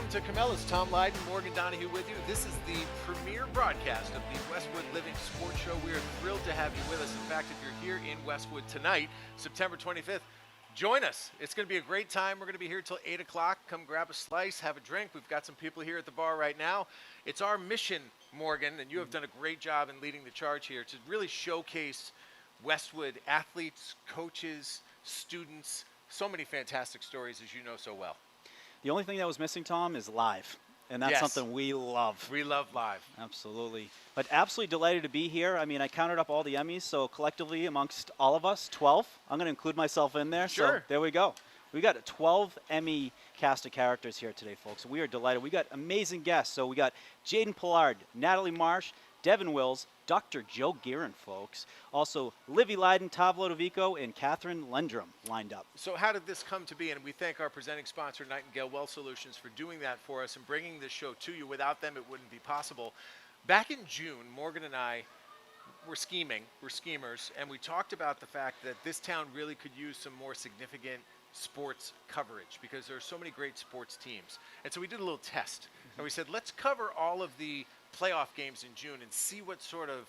Welcome to Camellas. Tom Lydon, Morgan Donahue with you. This is the premiere broadcast of the Westwood Living Sports Show. We are thrilled to have you with us. In fact, if you're here in Westwood tonight, September 25th, join us. It's going to be a great time. We're going to be here till 8 o'clock. Come grab a slice, have a drink. We've got some people here at the bar right now. It's our mission, Morgan, and you have done a great job in leading the charge here to really showcase Westwood athletes, coaches, students, so many fantastic stories, as you know so well. The only thing that was missing, Tom, is live. And that's something we love. We love live. Absolutely. But absolutely delighted to be here. I mean, I counted up all the Emmys, so collectively amongst all of us, 12. I'm going to include myself in there. Sure. So there we go. We got 12 Emmy cast of characters here today, folks. We are delighted. We got amazing guests. So we got Jaden Polard, Natalie Marsh, Devin Wills, Dr. Joe Gearan, folks. Also, Livy Lydon, Tavlo Dovico, and Catherine Lendrum lined up. So how did this come to be? And we thank our presenting sponsor, Nightingale Well Solutions, for doing that for us and bringing this show to you. Without them, it wouldn't be possible. Back in June, Morgan and I were schemers, and we talked about the fact that this town really could use some more significant sports coverage because there are so many great sports teams. And so we did a little test, and we said, let's cover all of the playoff games in June and see what sort of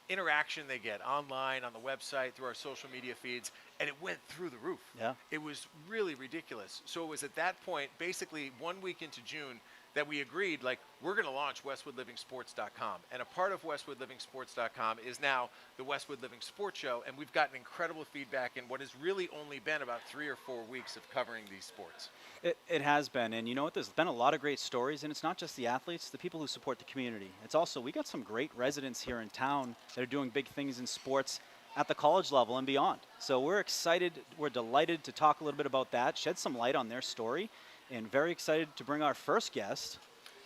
interaction they get online, on the website, through our social media feeds, and it went through the roof. Yeah. It was really ridiculous. So it was at that point, basically 1 week into June, that we agreed, like, we're going to launch WestwoodLivingSports.com. And a part of WestwoodLivingSports.com is now the Westwood Living Sports Show, and we've gotten incredible feedback in what has really only been about 3 or 4 weeks of covering these sports. It has been, and you know what, there's been a lot of great stories, and it's not just the athletes, the people who support the community. It's also, we got some great residents here in town that are doing big things in sports at the college level and beyond. So we're excited, we're delighted to talk a little bit about that, shed some light on their story, and very excited to bring our first guest.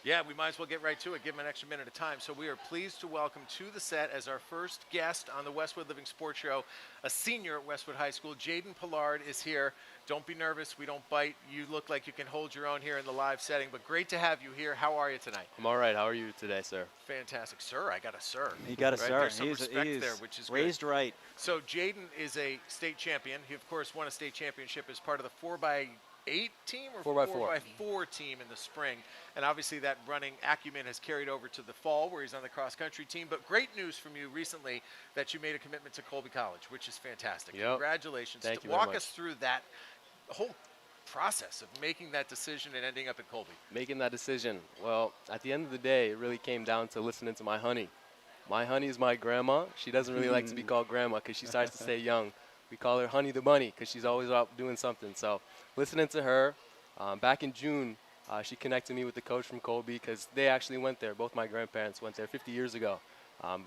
Yeah, we might as well get right to it, give him an extra minute of time. So we are pleased to welcome to the set as our first guest on the Westwood Living Sports Show, a senior at Westwood High School. Jaden Polard is here. Don't be nervous. We don't bite. You look like you can hold your own here in the live setting, but great to have you here. How are you tonight? I'm all right. How are you today, sir? Fantastic. Sir, I got a sir. You got a right? sir. There's some respect there, which is raised good. Right. So Jaden is a state champion. He, of course, won a state championship as part of the 4x8 team or 4x4 team in the spring. And obviously that running acumen has carried over to the fall where he's on the cross-country team. But great news from you recently that you made a commitment to Colby College, which is fantastic. Yep. Congratulations. Thank you Walk very us through that whole process of making that decision and ending up at Colby. Making that decision. Well, at the end of the day, it really came down to listening to my honey. My honey is my grandma. She doesn't really like to be called grandma because she starts to stay young. We call her Honey the Bunny because she's always out doing something. So listening to her, back in June, she connected me with the coach from Colby because they actually went there. Both my grandparents went there 50 years ago.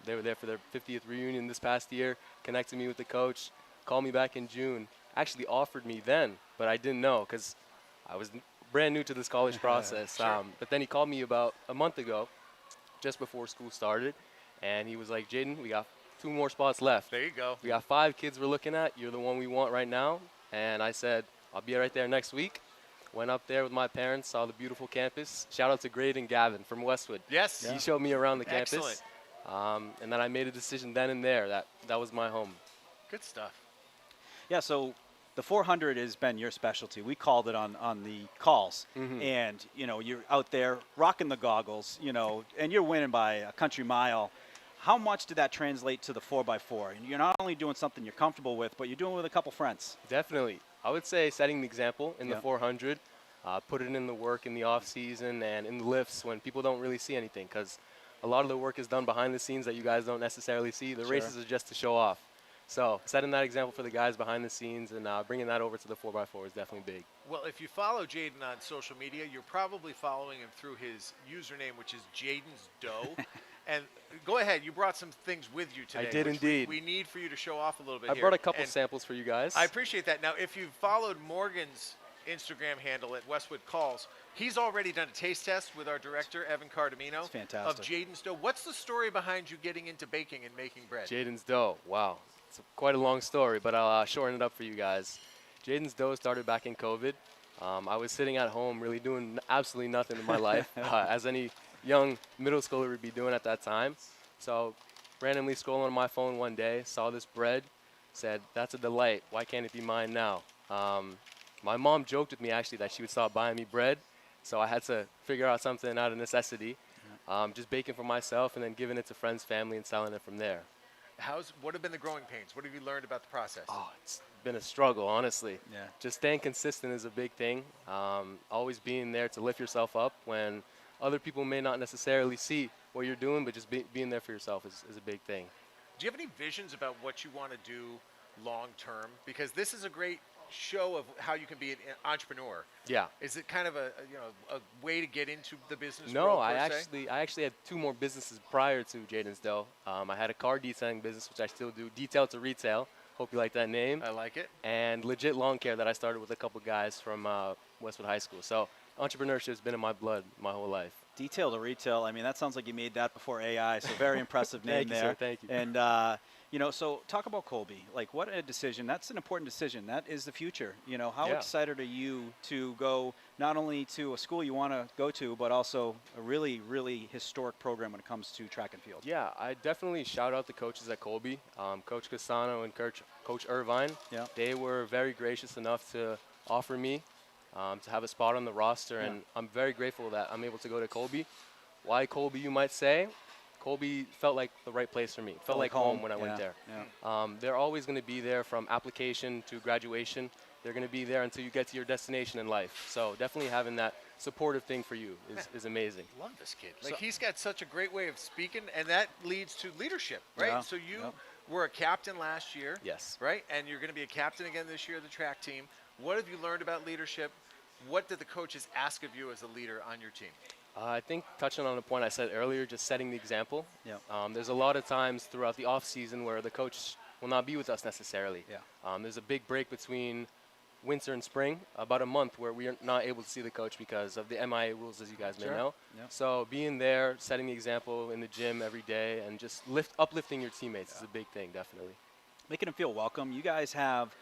They were there for their 50th reunion this past year, connected me with the coach, called me back in June, actually offered me then, but I didn't know because I was brand new to this college process. Sure. But then he called me about a month ago, just before school started, and he was like, Jaden, we got 2 more spots left. There you go. We got 5 kids we're looking at. You're the one we want right now. And I said, I'll be right there next week. Went up there with my parents, saw the beautiful campus. Shout out to Grade and Gavin from Westwood. Yes. He showed me around the Excellent. campus. And then I made a decision then and there. That was my home. Good stuff. Yeah, so the 400 has been your specialty. We called it on the calls. And, you know, you're out there rocking the goggles, you know, and you're winning by a country mile. How much did that translate to the 4x4? And you're not only doing something you're comfortable with, but you're doing it with a couple friends. Definitely. I would say setting the example in the 400, put it in the work in the off season and in the lifts when people don't really see anything because a lot of the work is done behind the scenes that you guys don't necessarily see. The races are just to show off. So setting that example for the guys behind the scenes and bringing that over to the 4x4 is definitely big. Well, if you follow Jaden on social media, you're probably following him through his username, which is Jaden's Dough. And go ahead, you brought some things with you today. I did indeed. We need for you to show off a little bit I here. brought a couple And samples for you guys. I appreciate that. Now, if you've followed Morgan's Instagram handle at Westwood Calls, he's already done a taste test with our director, Evan Cardamino, It's fantastic. of Jaden's Dough. What's the story behind you getting into baking and making bread? Jaden's Dough. Wow. It's quite a long story, but I'll shorten it up for you guys. Jaden's Dough started back in COVID. I was sitting at home really doing absolutely nothing in my life, as any young middle schooler would be doing at that time. So randomly scrolling on my phone one day, saw this bread, said, that's a delight. Why can't it be mine now? My mom joked with me actually that she would stop buying me bread So I had to figure out something out of necessity, just baking for myself and then giving it to friends, family, and selling it from there. What have been the growing pains? What have you learned about the process? Oh, it's been a struggle, honestly. Yeah. Just staying consistent is a big thing. Always being there to lift yourself up when other people may not necessarily see what you're doing, but just being there for yourself is a big thing. Do you have any visions about what you want to do long term? Because this is a great show of how you can be an entrepreneur. Yeah. Is it kind of a way to get into the business No, world, I per se? actually had 2 more businesses prior to Jaden's Dell. I had a car detailing business, which I still do, detail to retail. Hope you like that name. I like it. And legit lawn care that I started with a couple guys from Westwood High School. So entrepreneurship has been in my blood my whole life. Detail to retail. I mean, that sounds like you made that before AI. So very impressive name Thank you, there. sir. Thank you. And so talk about Colby. Like, what a decision. That's an important decision. That is the future. How Yeah. excited are you to go not only to a school you want to go to, but also a really, really historic program when it comes to track and field? Yeah, I definitely shout out the coaches at Colby, Coach Casano and Coach Irvine. Yeah. They were very gracious enough to offer me to have a spot on the roster, Yeah. and I'm very grateful that I'm able to go to Colby. Why Colby, you might say? Colby felt like the right place for me. Felt like home when I went there. Yeah. They're always going to be there from application to graduation. They're going to be there until you get to your destination in life. So definitely having that supportive thing for you is amazing. Love this kid. Like, he's got such a great way of speaking, and that leads to leadership, right? Yeah. So you Yep. were a captain last year. Yes. Right? And you're going to be a captain again this year of the track team. What have you learned about leadership? What did the coaches ask of you as a leader on your team? I think touching on the point I said earlier, just setting the example. Yeah. There's a lot of times throughout the off season where the coach will not be with us necessarily. Yeah. There's a big break between winter and spring, about a month where we are not able to see the coach because of the MIA rules, as you guys may Sure. know. Yeah. So being there, setting the example in the gym every day, and just uplifting your teammates is a big thing, definitely. Making them feel welcome. You guys have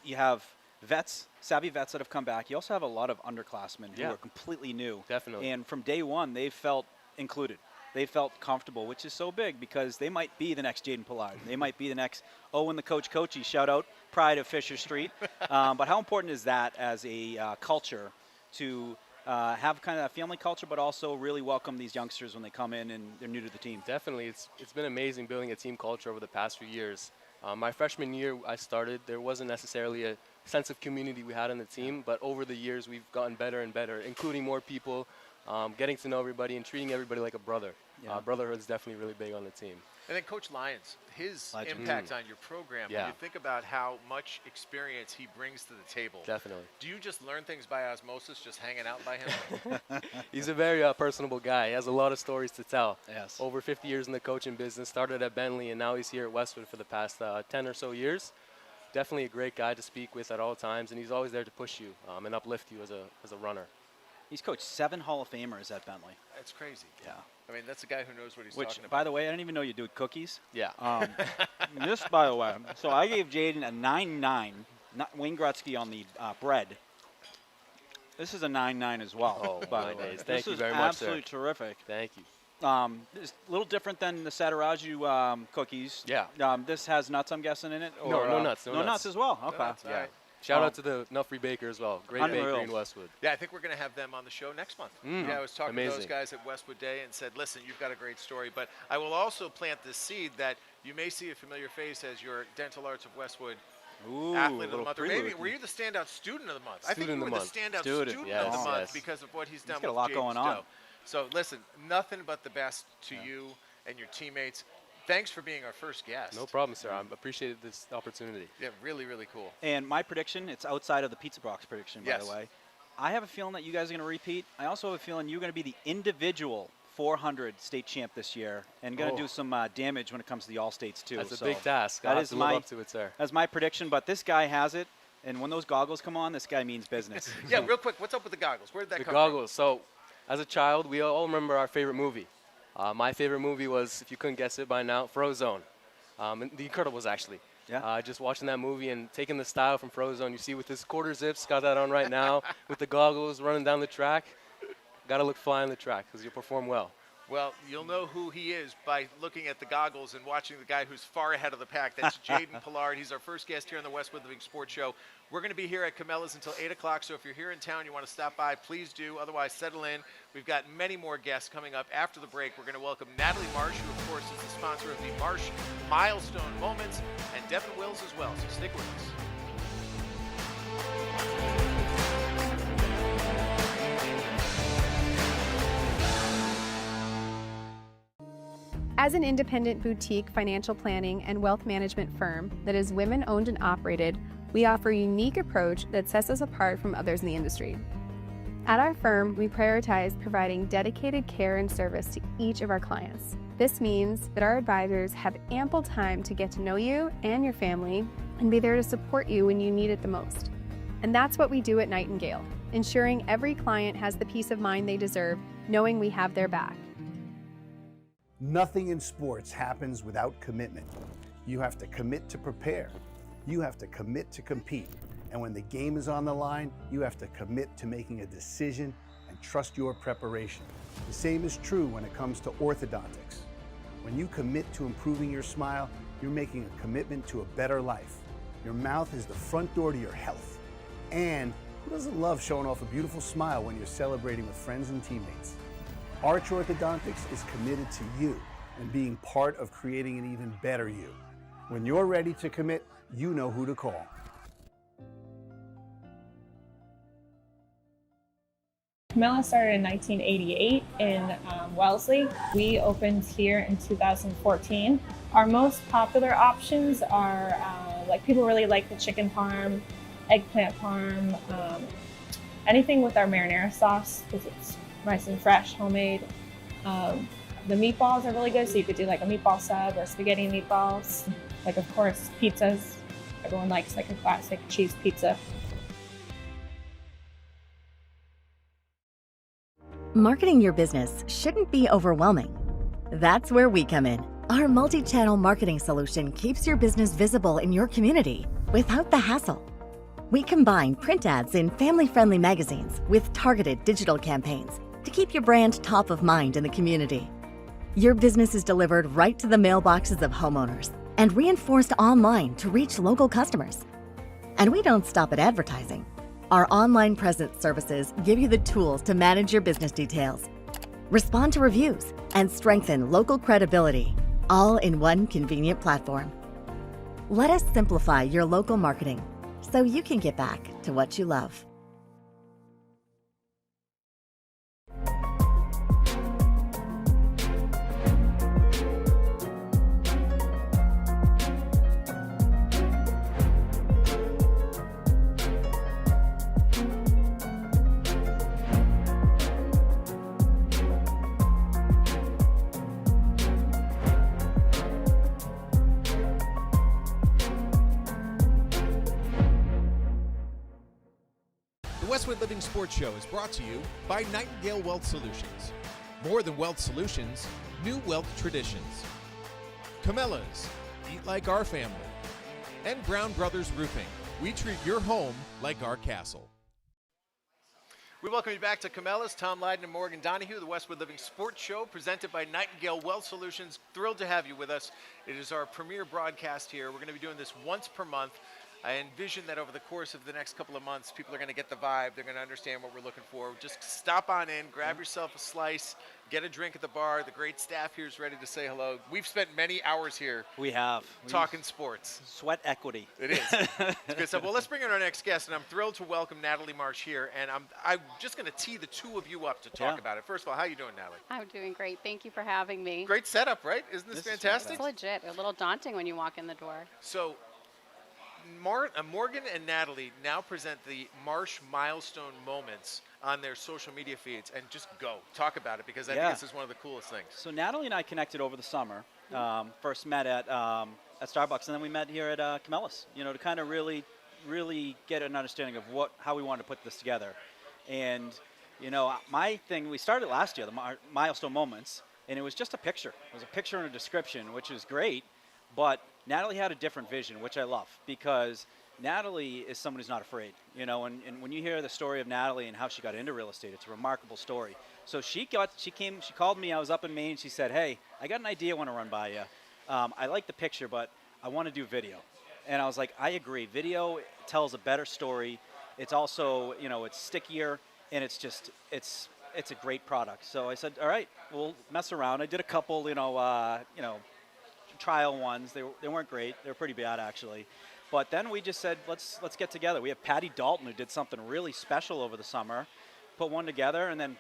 you have vets, savvy vets that have come back. You also have a lot of underclassmen who Yeah. are completely new. Definitely. And from day one, they felt included. They felt comfortable, which is so big because they might be the next Jaden Polard. They might be the next Owen the Coachy. Shout out, pride of Fisher Street. But how important is that as a culture to have kind of that family culture, but also really welcome these youngsters when they come in and they're new to the team? Definitely. It's been amazing building a team culture over the past few years. My freshman year I started, there wasn't necessarily a sense of community we had on the team, but over the years we've gotten better and better, including more people, getting to know everybody and treating everybody like a brother. Yeah. Brotherhood is definitely really big on the team. And then Coach Lyons, his Legend. impact on your program, when Yeah. you think about how much experience he brings to the table, Definitely. do you just learn things by osmosis, just hanging out by him? He's a very personable guy. He has a lot of stories to tell. Yes. Over 50 years in the coaching business, started at Bentley, and now he's here at Westwood for the past 10 or so years. Definitely a great guy to speak with at all times, and he's always there to push you and uplift you as a runner. He's coached 7 Hall of Famers at Bentley. That's crazy. Yeah. I mean, that's a guy who knows what he's Which, talking about. by the way, I didn't even know you do cookies. Yeah. This, by the way, so I gave Jaden a 9.9, not Wayne Gretzky on the bread. This is a 9.9 as well. Oh, by my the way. days. Thank you This very is much, sir. absolutely terrific. Thank you. It's a little different than the Sataraju cookies. Yeah. This has nuts, I'm guessing, in it? No, no nuts, no No nuts. nuts as well. Okay. nuts, all Yeah. right. Shout out to the Nut-Free Baker as well. Great Unreal. bakery in Westwood. Yeah, I think we're going to have them on the show next month. Yeah, I was talking to those amazing. guys at Westwood Day and said, listen, you've got a great story, but I will also plant this seed that you may see a familiar face as your Dental Arts of Westwood Ooh, athlete of the little month. Or maybe, prelude. were you the standout student of the month? I think Student you of were the the month. standout student Yes, of the month yes. because of what he's done got a with lot Jaden's going on. Dough. So listen, nothing but the best to you and your teammates. Thanks for being our first guest. No problem, sir. I appreciated this opportunity. Yeah, really, really cool. And my prediction, it's outside of the pizza box prediction, by Yes. the way. I have a feeling that you guys are going to repeat. I also have a feeling you're going to be the individual 400 state champ this year and going to do some damage when it comes to the All-States, too. That's a So big task. that I'll have is to live my- up to it, sir. That's my prediction, but this guy has it. And when those goggles come on, this guy means business. Yeah, real quick, what's up with the goggles? Where did that The come goggles. So, as a child, we all remember our favorite movie. My favorite movie was, if you couldn't guess it by now, Frozone. And The Incredibles, actually. Yeah. Just watching that movie and taking the style from Frozone. You see with his quarter zips, got that on right now, with the goggles, running down the track. Got to look fly on the track because you'll perform well. Well, you'll know who he is by looking at the goggles and watching the guy who's far ahead of the pack. That's Jaden Polard. He's our first guest here on the Westwood Living Sports Show. We're going to be here at Cabela's until 8 o'clock, so if you're here in town, you want to stop by, please do. Otherwise, settle in. We've got many more guests coming up after the break. We're going to welcome Natalie Marsh, who, of course, is the sponsor of the Marsh Milestone Moments, and Devin Wills as well, so stick with us. As an independent boutique financial planning and wealth management firm that is women-owned and operated, we offer a unique approach that sets us apart from others in the industry. At our firm, we prioritize providing dedicated care and service to each of our clients. This means that our advisors have ample time to get to know you and your family and be there to support you when you need it the most. And that's what we do at Nightingale, ensuring every client has the peace of mind they deserve, knowing we have their back. Nothing in sports happens without commitment. You have to commit to prepare. You have to commit to compete. And when the game is on the line, you have to commit to making a decision and trust your preparation. The same is true when it comes to orthodontics. When you commit to improving your smile, you're making a commitment to a better life. Your mouth is the front door to your health. And who doesn't love showing off a beautiful smile when you're celebrating with friends and teammates? Arch Orthodontics is committed to you and being part of creating an even better you. When you're ready to commit, you know who to call. Cabela's started in 1988 in Wellesley. We opened here in 2014. Our most popular options are like people really like the chicken parm, eggplant parm, anything with our marinara sauce because it's nice and fresh, homemade. The meatballs are really good, so you could do like a meatball sub or spaghetti meatballs. Like, of course, pizzas. Everyone likes like a classic cheese pizza. Marketing your business shouldn't be overwhelming. That's where we come in. Our multi-channel marketing solution keeps your business visible in your community without the hassle. We combine print ads in family-friendly magazines with targeted digital campaigns to keep your brand top of mind in the community. Your business is delivered right to the mailboxes of homeowners and reinforced online to reach local customers. And we don't stop at advertising. Our online presence services give you the tools to manage your business details, respond to reviews, and strengthen local credibility, all in one convenient platform. Let us simplify your local marketing so you can get back to what you love. The Westwood Living Sports Show is brought to you by Nightingale Wealth Solutions. More than wealth solutions, new wealth traditions. Cabela's, eat like our family. And Brown Brothers Roofing. We treat your home like our castle. We welcome you back to Cabela's. Tom Lydon and Morgan Donahue, the Westwood Living Sports Show, presented by Nightingale Wealth Solutions. Thrilled to have you with us. It is our premier broadcast here. We're going to be doing this once per month. I envision that over the course of the next couple of months, people are going to get the vibe. They're going to understand what we're looking for. Just stop on in, grab yourself a slice, get a drink at the bar. The great staff here is ready to say hello. We've spent many hours here. We have. Talking sports. Sweat equity. It is. It's good stuff. Well, let's bring in our next guest, and I'm thrilled to welcome Natalie Marsh here. And I'm just going to tee the two of you up to talk about it. First of all, how are you doing, Natalie? I'm doing great. Thank you for having me. Great setup, right? Isn't this fantastic? It's legit. A little daunting when you walk in the door. So, Morgan and Natalie now present the Marsh Milestone Moments on their social media feeds, and just go. Talk about it, because I think this is one of the coolest things. So Natalie and I connected over the summer. First met at Starbucks, and then we met here at Cabela's, to kind of really get an understanding of how we wanted to put this together. And, my thing, we started last year, the Milestone Moments, and it was just a picture. It was a picture and a description, which is great, but Natalie had a different vision, which I love, because Natalie is someone who's not afraid, you know, and when you hear the story of Natalie and how she got into real estate, it's a remarkable story. So she called me, I was up in Maine, she said, hey, I got an idea I want to run by you. I like the picture, but I want to do video. And I was like, I agree. Video tells a better story. It's also, you know, it's stickier, and it's a great product. So I said, all right, we'll mess around. I did a couple, trial ones. They weren't great. They were pretty bad, actually. But then we just said, let's get together. We have Patty Dalton, who did something really special over the summer, put one together, and then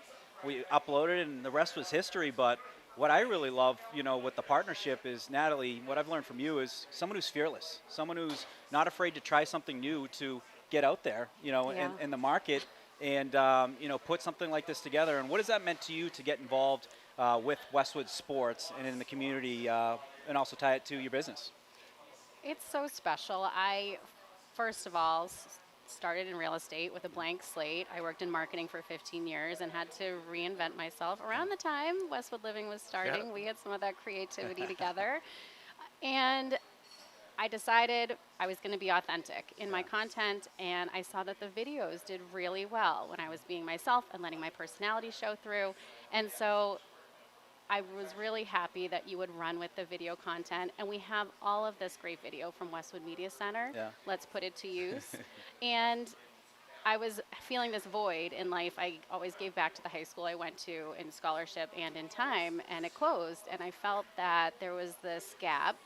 we uploaded it, and the rest was history. But what I really love, you know, with the partnership is, Natalie, what I've learned from you is someone who's fearless, someone who's not afraid to try something new, to get out there, you know, in the market, and, put something like this together. And what has that meant to you to get involved with Westwood sports and in the community, and also tie it to your business? It's so special. I, first of all, started in real estate with a blank slate. I worked in marketing for 15 years and had to reinvent myself. Around the time Westwood Living was starting, we had some of that creativity together. And I decided I was going to be authentic in my content, and I saw that the videos did really well when I was being myself and letting my personality show through. And so I was really happy that you would run with the video content, and we have all of this great video from Westwood Media Center. Yeah. Let's put it to use. And I was feeling this void in life. I always gave back to the high school I went to in scholarship and in time, and it closed. And I felt that there was this gap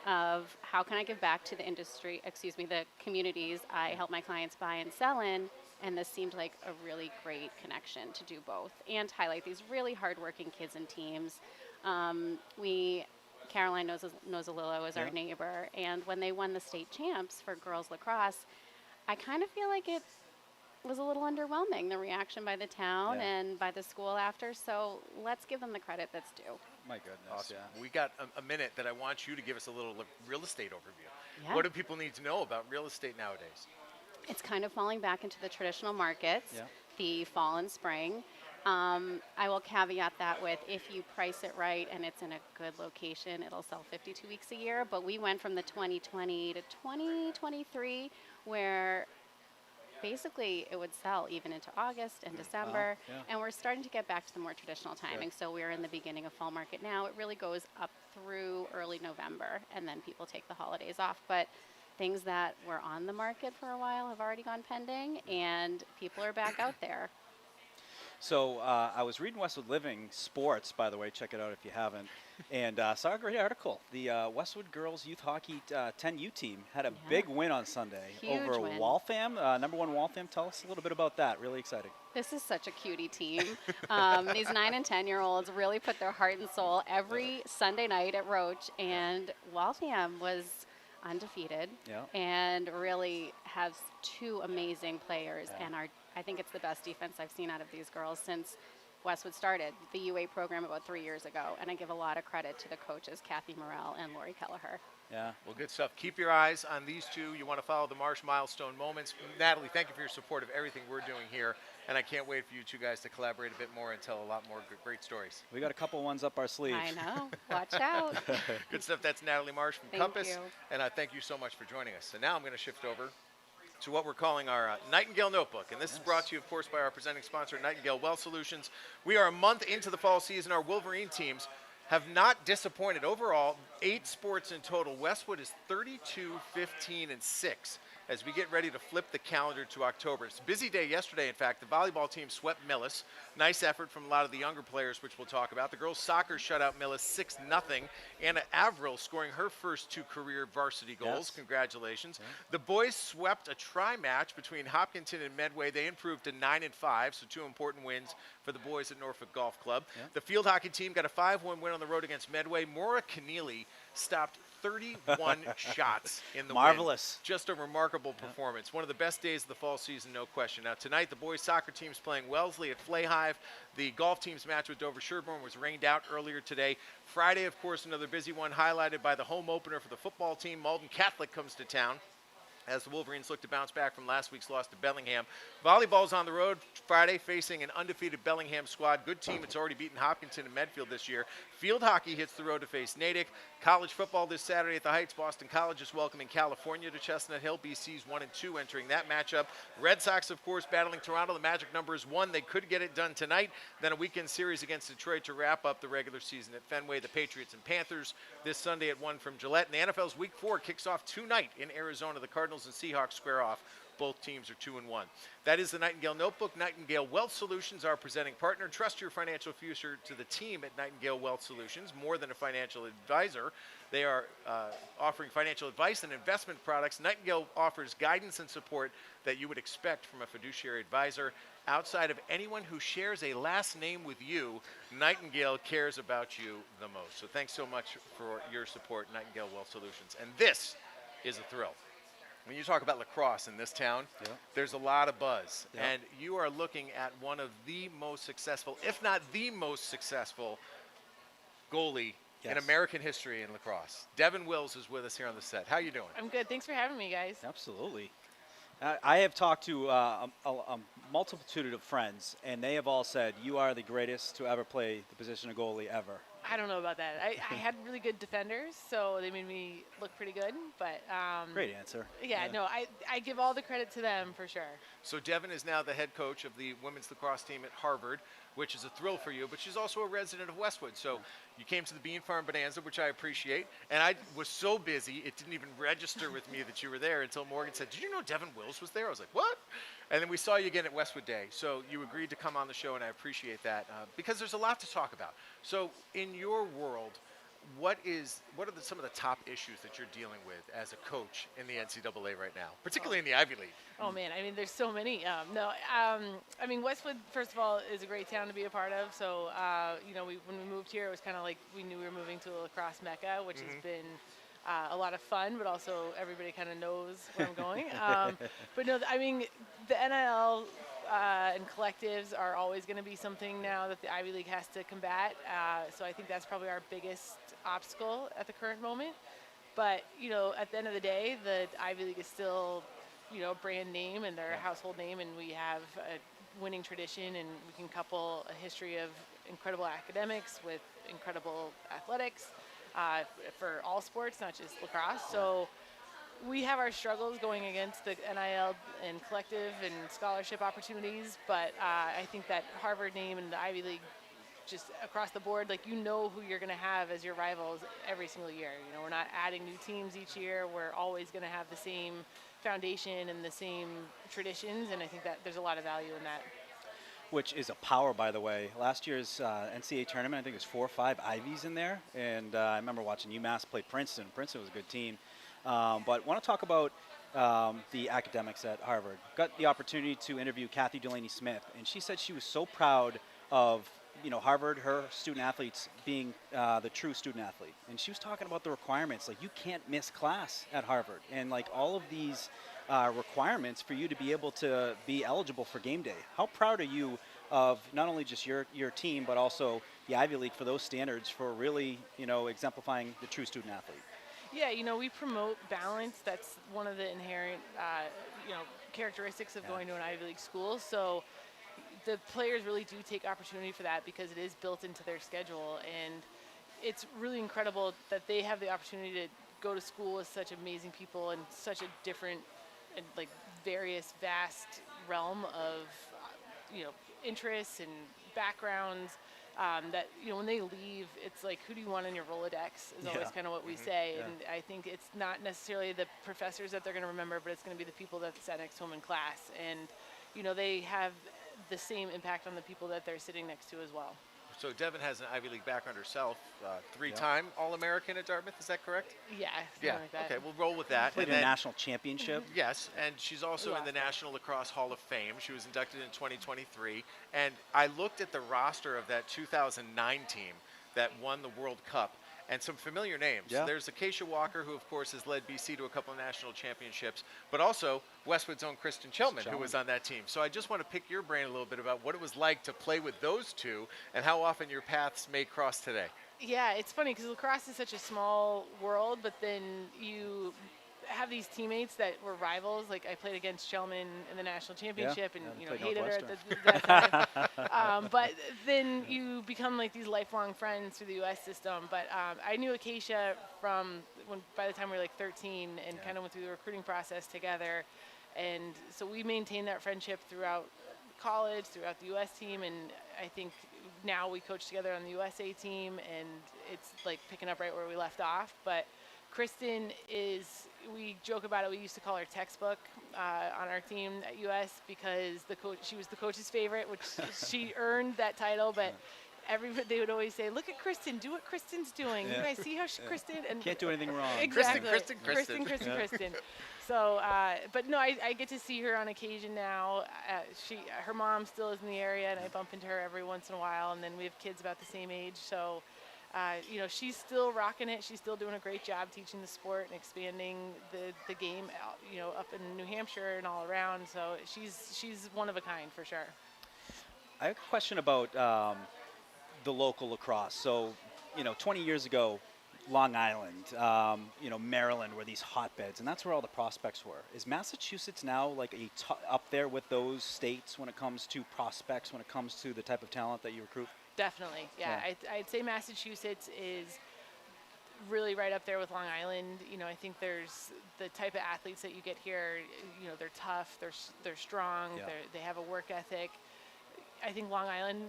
of how can I give back to the industry, the communities I help my clients buy and sell in. And this seemed like a really great connection to do both and highlight these really hardworking kids and teams. Caroline Nozalillo is our neighbor, and when they won the state champs for girls lacrosse, I kind of feel like it was a little underwhelming, the reaction by the town and by the school after. So let's give them the credit that's due. My goodness. Awesome. We got a minute that I want you to give us a little real estate overview. Yeah. What do people need to know about real estate nowadays? It's kind of falling back into the traditional markets, the fall and spring. I will caveat that with, if you price it right and it's in a good location, it'll sell 52 weeks a year. But we went from the 2020 to 2023, where basically it would sell even into August and December. And we're starting to get back to the more traditional timing. So we're in the beginning of fall market now. It really goes up through early November, and then people take the holidays off. But things that were on the market for a while have already gone pending, and people are back out there. So I was reading Westwood Living Sports, by the way, check it out if you haven't, and saw a great article. The Westwood Girls Youth Hockey 10U team had a big win on Sunday over Waltham, number 1 Waltham. Tell us a little bit about that. Really exciting. This is such a cutie team. These 9 and 10-year-olds really put their heart and soul every Sunday night at Roach, and Waltham was undefeated and really has 2 amazing players, and I think it's the best defense I've seen out of these girls since Westwood started the U8 program about 3 years ago, and I give a lot of credit to the coaches, Kathy Morrell and Lori Kelleher. Yeah. Well, good stuff. Keep your eyes on these two. You want to follow the Marsh milestone moments. Natalie, thank you for your support of everything we're doing here, and I can't wait for you two guys to collaborate a bit more and tell a lot more great stories. We got a couple ones up our sleeve. I know. Watch out. Good stuff. That's Natalie Marsh from Thank Compass, you. and thank you so much for joining us. So now I'm going to shift over to what we're calling our Nightingale Notebook. And this is brought to you, of course, by our presenting sponsor, Nightingale Wealth Solutions. We are a month into the fall season. Our Wolverine teams have not disappointed. Overall, 8 sports in total. Westwood is 32, 15, and 6 as we get ready to flip the calendar to October. It's a busy day yesterday, in fact. The volleyball team swept Millis. Nice effort from a lot of the younger players, which we'll talk about. The girls' soccer shut out Millis 6-0. Anna Avril scoring her first 2 career varsity goals. Congratulations. The boys swept a tri-match between Hopkinton and Medway. They improved to 9-5, so 2 important wins for the boys at Norfolk Golf Club. The field hockey team got a 5-1 win on the road against Medway. Maura Keneally stopped 31 shots in the Marvelous. win. Just a remarkable performance. One of the best days of the fall season, no question. Now tonight, the boys soccer team's playing Wellesley at Flayhive. The golf team's match with Dover Sherborne was rained out earlier today. Friday, of course, another busy one, highlighted by the home opener for the football team. Malden Catholic comes to town. as the Wolverines look to bounce back from last week's loss to Bellingham. Volleyball's on the road Friday, facing an undefeated Bellingham squad. Good team. It's already beaten Hopkinton and Medfield this year. Field hockey hits the road to face Natick. College football this Saturday at the Heights. Boston College is welcoming California to Chestnut Hill. BC's 1-2 entering that matchup. Red Sox, of course, battling Toronto. The magic number is 1. They could get it done tonight. Then a weekend series against Detroit to wrap up the regular season at Fenway. The Patriots and Panthers this Sunday at 1 from Gillette. And the NFL's Week 4 kicks off tonight in Arizona. The Cardinals and Seahawks square off. Both teams are 2-1. That is the Nightingale Notebook. Nightingale Wealth Solutions, our presenting partner. Trust your financial future to the team at Nightingale Wealth Solutions. More than a financial advisor, they are offering financial advice and investment products. Nightingale offers guidance and support that you would expect from a fiduciary advisor. Outside of anyone who shares a last name with you, Nightingale cares about you the most. So thanks so much for your support, Nightingale Wealth Solutions. And this is a thrill. When you talk about lacrosse in this town, there's a lot of buzz. And you are looking at one of the most successful, if not the most successful, goalie in American history in lacrosse. Devin Wills is with us here on the set. How you doing? I'm good. Thanks for having me, guys. Absolutely. I have talked to a multitude of friends, and they have all said you are the greatest to ever play the position of goalie ever. I don't know about that. I had really good defenders, so they made me look pretty good. But great answer. Yeah, no, I give all the credit to them for sure. So Devin is now the head coach of the women's lacrosse team at Harvard, which is a thrill for you, but she's also a resident of Westwood. So you came to the Bean Farm Bonanza, which I appreciate, and I was so busy, it didn't even register with me that you were there until Morgan said, "Did you know Devin Wills was there?" I was like, "What?" And then we saw you again at Westwood Day. So you agreed to come on the show, and I appreciate that because there's a lot to talk about. So in your world, what are some of the top issues that you're dealing with as a coach in the NCAA right now, particularly in the Ivy League? Oh man, I mean, there's so many. I mean, Westwood, first of all, is a great town to be a part of. So, when we moved here, it was kind of like we knew we were moving to a lacrosse mecca, which has been a lot of fun, but also everybody kind of knows where I'm going. But no, I mean, the NIL and collectives are always going to be something now that the Ivy League has to combat. So I think that's probably our biggest obstacle at the current moment. But, at the end of the day, the Ivy League is still, a brand name and they're a household name, and we have a winning tradition, and we can couple a history of incredible academics with incredible athletics for all sports, not just lacrosse. So we have our struggles going against the NIL and collective and scholarship opportunities, but I think that Harvard name and the Ivy League, just across the board, who you're going to have as your rivals every single year. We're not adding new teams each year. We're always going to have the same foundation and the same traditions, and I think that there's a lot of value in that. Which is a power, by the way. Last year's NCAA tournament, I think there's 4 or 5 Ivies in there, and I remember watching UMass play Princeton. Princeton was a good team. But want to talk about the academics at Harvard. Got the opportunity to interview Kathy Delaney-Smith, and she said she was so proud of Harvard, her student athletes being the true student athlete. And she was talking about the requirements, you can't miss class at Harvard, and all of these requirements for you to be able to be eligible for game day. How proud are you of not only just your team, but also the Ivy League for those standards for really exemplifying the true student athlete? Yeah, we promote balance. That's one of the inherent, characteristics of going to an Ivy League school. So the players really do take opportunity for that because it is built into their schedule. And it's really incredible that they have the opportunity to go to school with such amazing people and such a different and various vast realm of, interests and backgrounds. That when they leave, it's who do you want in your Rolodex is always kind of what we say. And I think it's not necessarily the professors that they're going to remember, but it's going to be the people that sat next to them in class. And they have the same impact on the people that they're sitting next to as well. So Devin has an Ivy League background herself, 3-time All-American at Dartmouth. Is that correct? Yeah. Like that. Okay, we'll roll with that. Played in a national championship. Yes, and she's also in the National Lacrosse Hall of Fame. She was inducted in 2023. And I looked at the roster of that 2009 team that won the World Cup, and some familiar names. Yeah. There's Acacia Walker, who, of course, has led BC to a couple of national championships, but also Westwood's own Kristen Chelman, who was on that team. So I just want to pick your brain a little bit about what it was like to play with those two and how often your paths may cross today. Yeah, it's funny because lacrosse is such a small world, but then you have these teammates that were rivals. Like I played against Shellman in the national championship, and hated her at that time. But then you become like these lifelong friends through the U.S. system. But I knew Acacia by the time we were like 13, and kind of went through the recruiting process together. And so we maintained that friendship throughout college, throughout the U.S. team, and I think now we coach together on the USA team, and it's like picking up right where we left off. But Kristen we joke about it, we used to call her textbook on our team at US because she was the coach's favorite, which she earned that title, but they would always say, look at Kristen, do what Kristen's doing. You guys see how Kristen, and can't do anything wrong. Exactly. Kristen. So, but no, I get to see her on occasion now. Her mom still is in the area, and I bump into her every once in a while, and then we have kids about the same age, so she's still rocking it. She's still doing a great job teaching the sport and expanding the game out, up in New Hampshire and all around. So she's one of a kind for sure. I have a question about the local lacrosse. So, 20 years ago, Long Island, Maryland were these hotbeds, and that's where all the prospects were. Is Massachusetts now like up there with those states when it comes to prospects, when it comes to the type of talent that you recruit? Definitely, yeah. I'd say Massachusetts is really right up there with Long Island. I think there's the type of athletes that you get here. They're tough, they're strong, they have a work ethic. I think Long Island,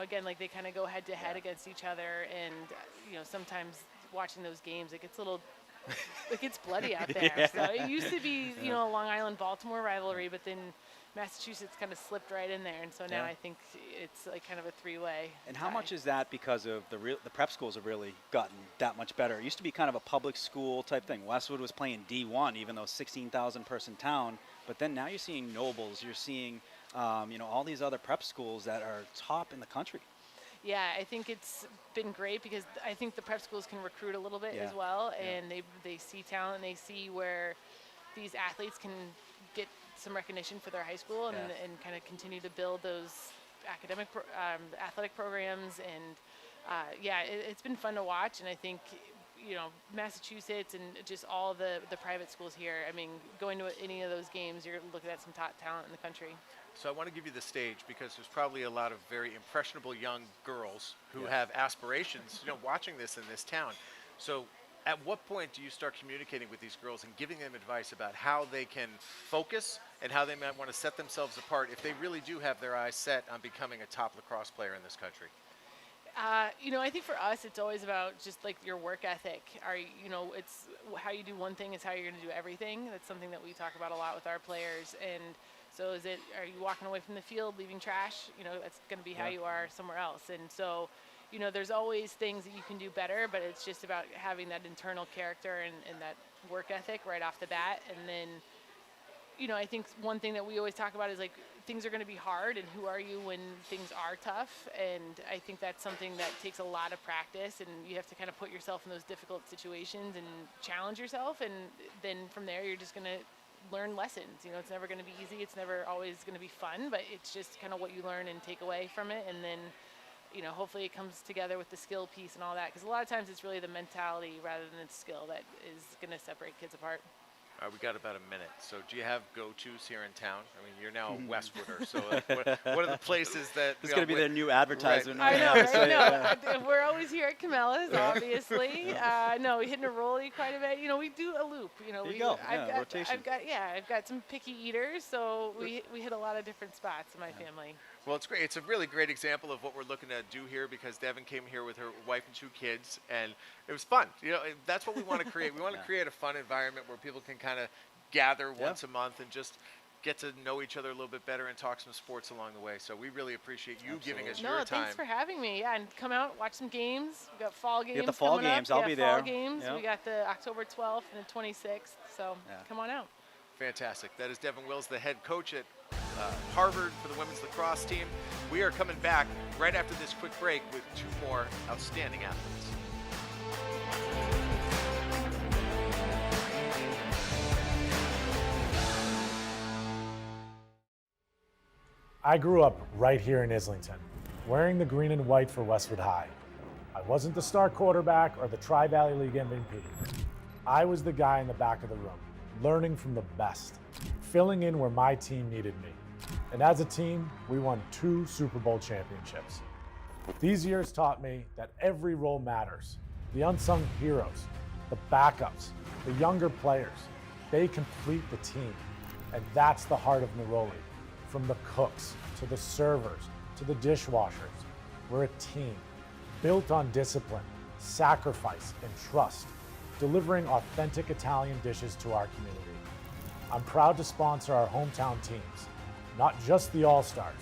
again, like they kind of go head to head against each other, and sometimes watching those games, it gets bloody out there. So it used to be, a Long Island-Baltimore rivalry, but then Massachusetts kind of slipped right in there, and so now I think it's like kind of a three-way. And how much is that because of the prep schools have really gotten that much better? It used to be kind of a public school type thing. Westwood was playing D1, even though 16,000 person town, but then now you're seeing Nobles, you're seeing all these other prep schools that are top in the country. Yeah, I think it's been great because I think the prep schools can recruit a little bit as well, and they see talent, and they see where these athletes can get some recognition for their high school and kind of continue to build those athletic programs. And it's been fun to watch, and I think Massachusetts and just all the private schools here, I mean, going to any of those games, you're looking at some top talent in the country. So I want to give you the stage because there's probably a lot of very impressionable young girls who have aspirations, watching this in this town. So at what point do you start communicating with these girls and giving them advice about how they can focus and how they might want to set themselves apart if they really do have their eyes set on becoming a top lacrosse player in this country? I think for us, it's always about just like your work ethic. It's how you do one thing is how you're going to do everything. That's something that we talk about a lot with our players. And so are you walking away from the field, leaving trash? That's going to be how you are somewhere else. And so, there's always things that you can do better, but it's just about having that internal character and that work ethic right off the bat. And then, I think one thing that we always talk about is like things are going to be hard, and who are you when things are tough? And I think that's something that takes a lot of practice, and you have to kind of put yourself in those difficult situations and challenge yourself. And then from there, you're just going to learn lessons. It's never going to be easy. It's never always going to be fun, but it's just kind of what you learn and take away from it. And then, hopefully it comes together with the skill piece and all that, because a lot of times it's really the mentality rather than the skill that is going to separate kids apart. All right, we got about a minute. So do you have go-tos here in town? I mean, you're now a Westwooder, so what are the places that... This is going to be their new advertisement. Right. I know. We're always here at Camilla's, obviously. No, we're hitting a rollie quite a bit. We do a loop. There you go. Rotation. I've got some picky eaters, so we hit a lot of different spots in my family. Well, it's great. It's a really great example of what we're looking to do here because Devin came here with her wife and 2 kids, and it was fun. That's what we want to create. We want to create a fun environment where people can kind of gather once a month and just get to know each other a little bit better and talk some sports along the way. So we really appreciate you giving us your time. Thanks for having me. Yeah, and come out, watch some games. We got fall games. You got the fall games. I'll be there. Fall games. We got the October 12th and the 26th. So come on out. Fantastic. That is Devin Wills, the head coach at Harvard for the women's lacrosse team. We are coming back right after this quick break with 2 more outstanding athletes. I grew up right here in Islington, wearing the green and white for Westwood High. I wasn't the star quarterback or the Tri-Valley League MVP. I was the guy in the back of the room, learning from the best, filling in where my team needed me. And as a team, we won 2 Super Bowl championships. These years taught me that every role matters. The unsung heroes, the backups, the younger players, they complete the team. And that's the heart of Neroli. From the cooks, to the servers, to the dishwashers, we're a team, built on discipline, sacrifice, and trust, delivering authentic Italian dishes to our community. I'm proud to sponsor our hometown teams, not just the All-Stars,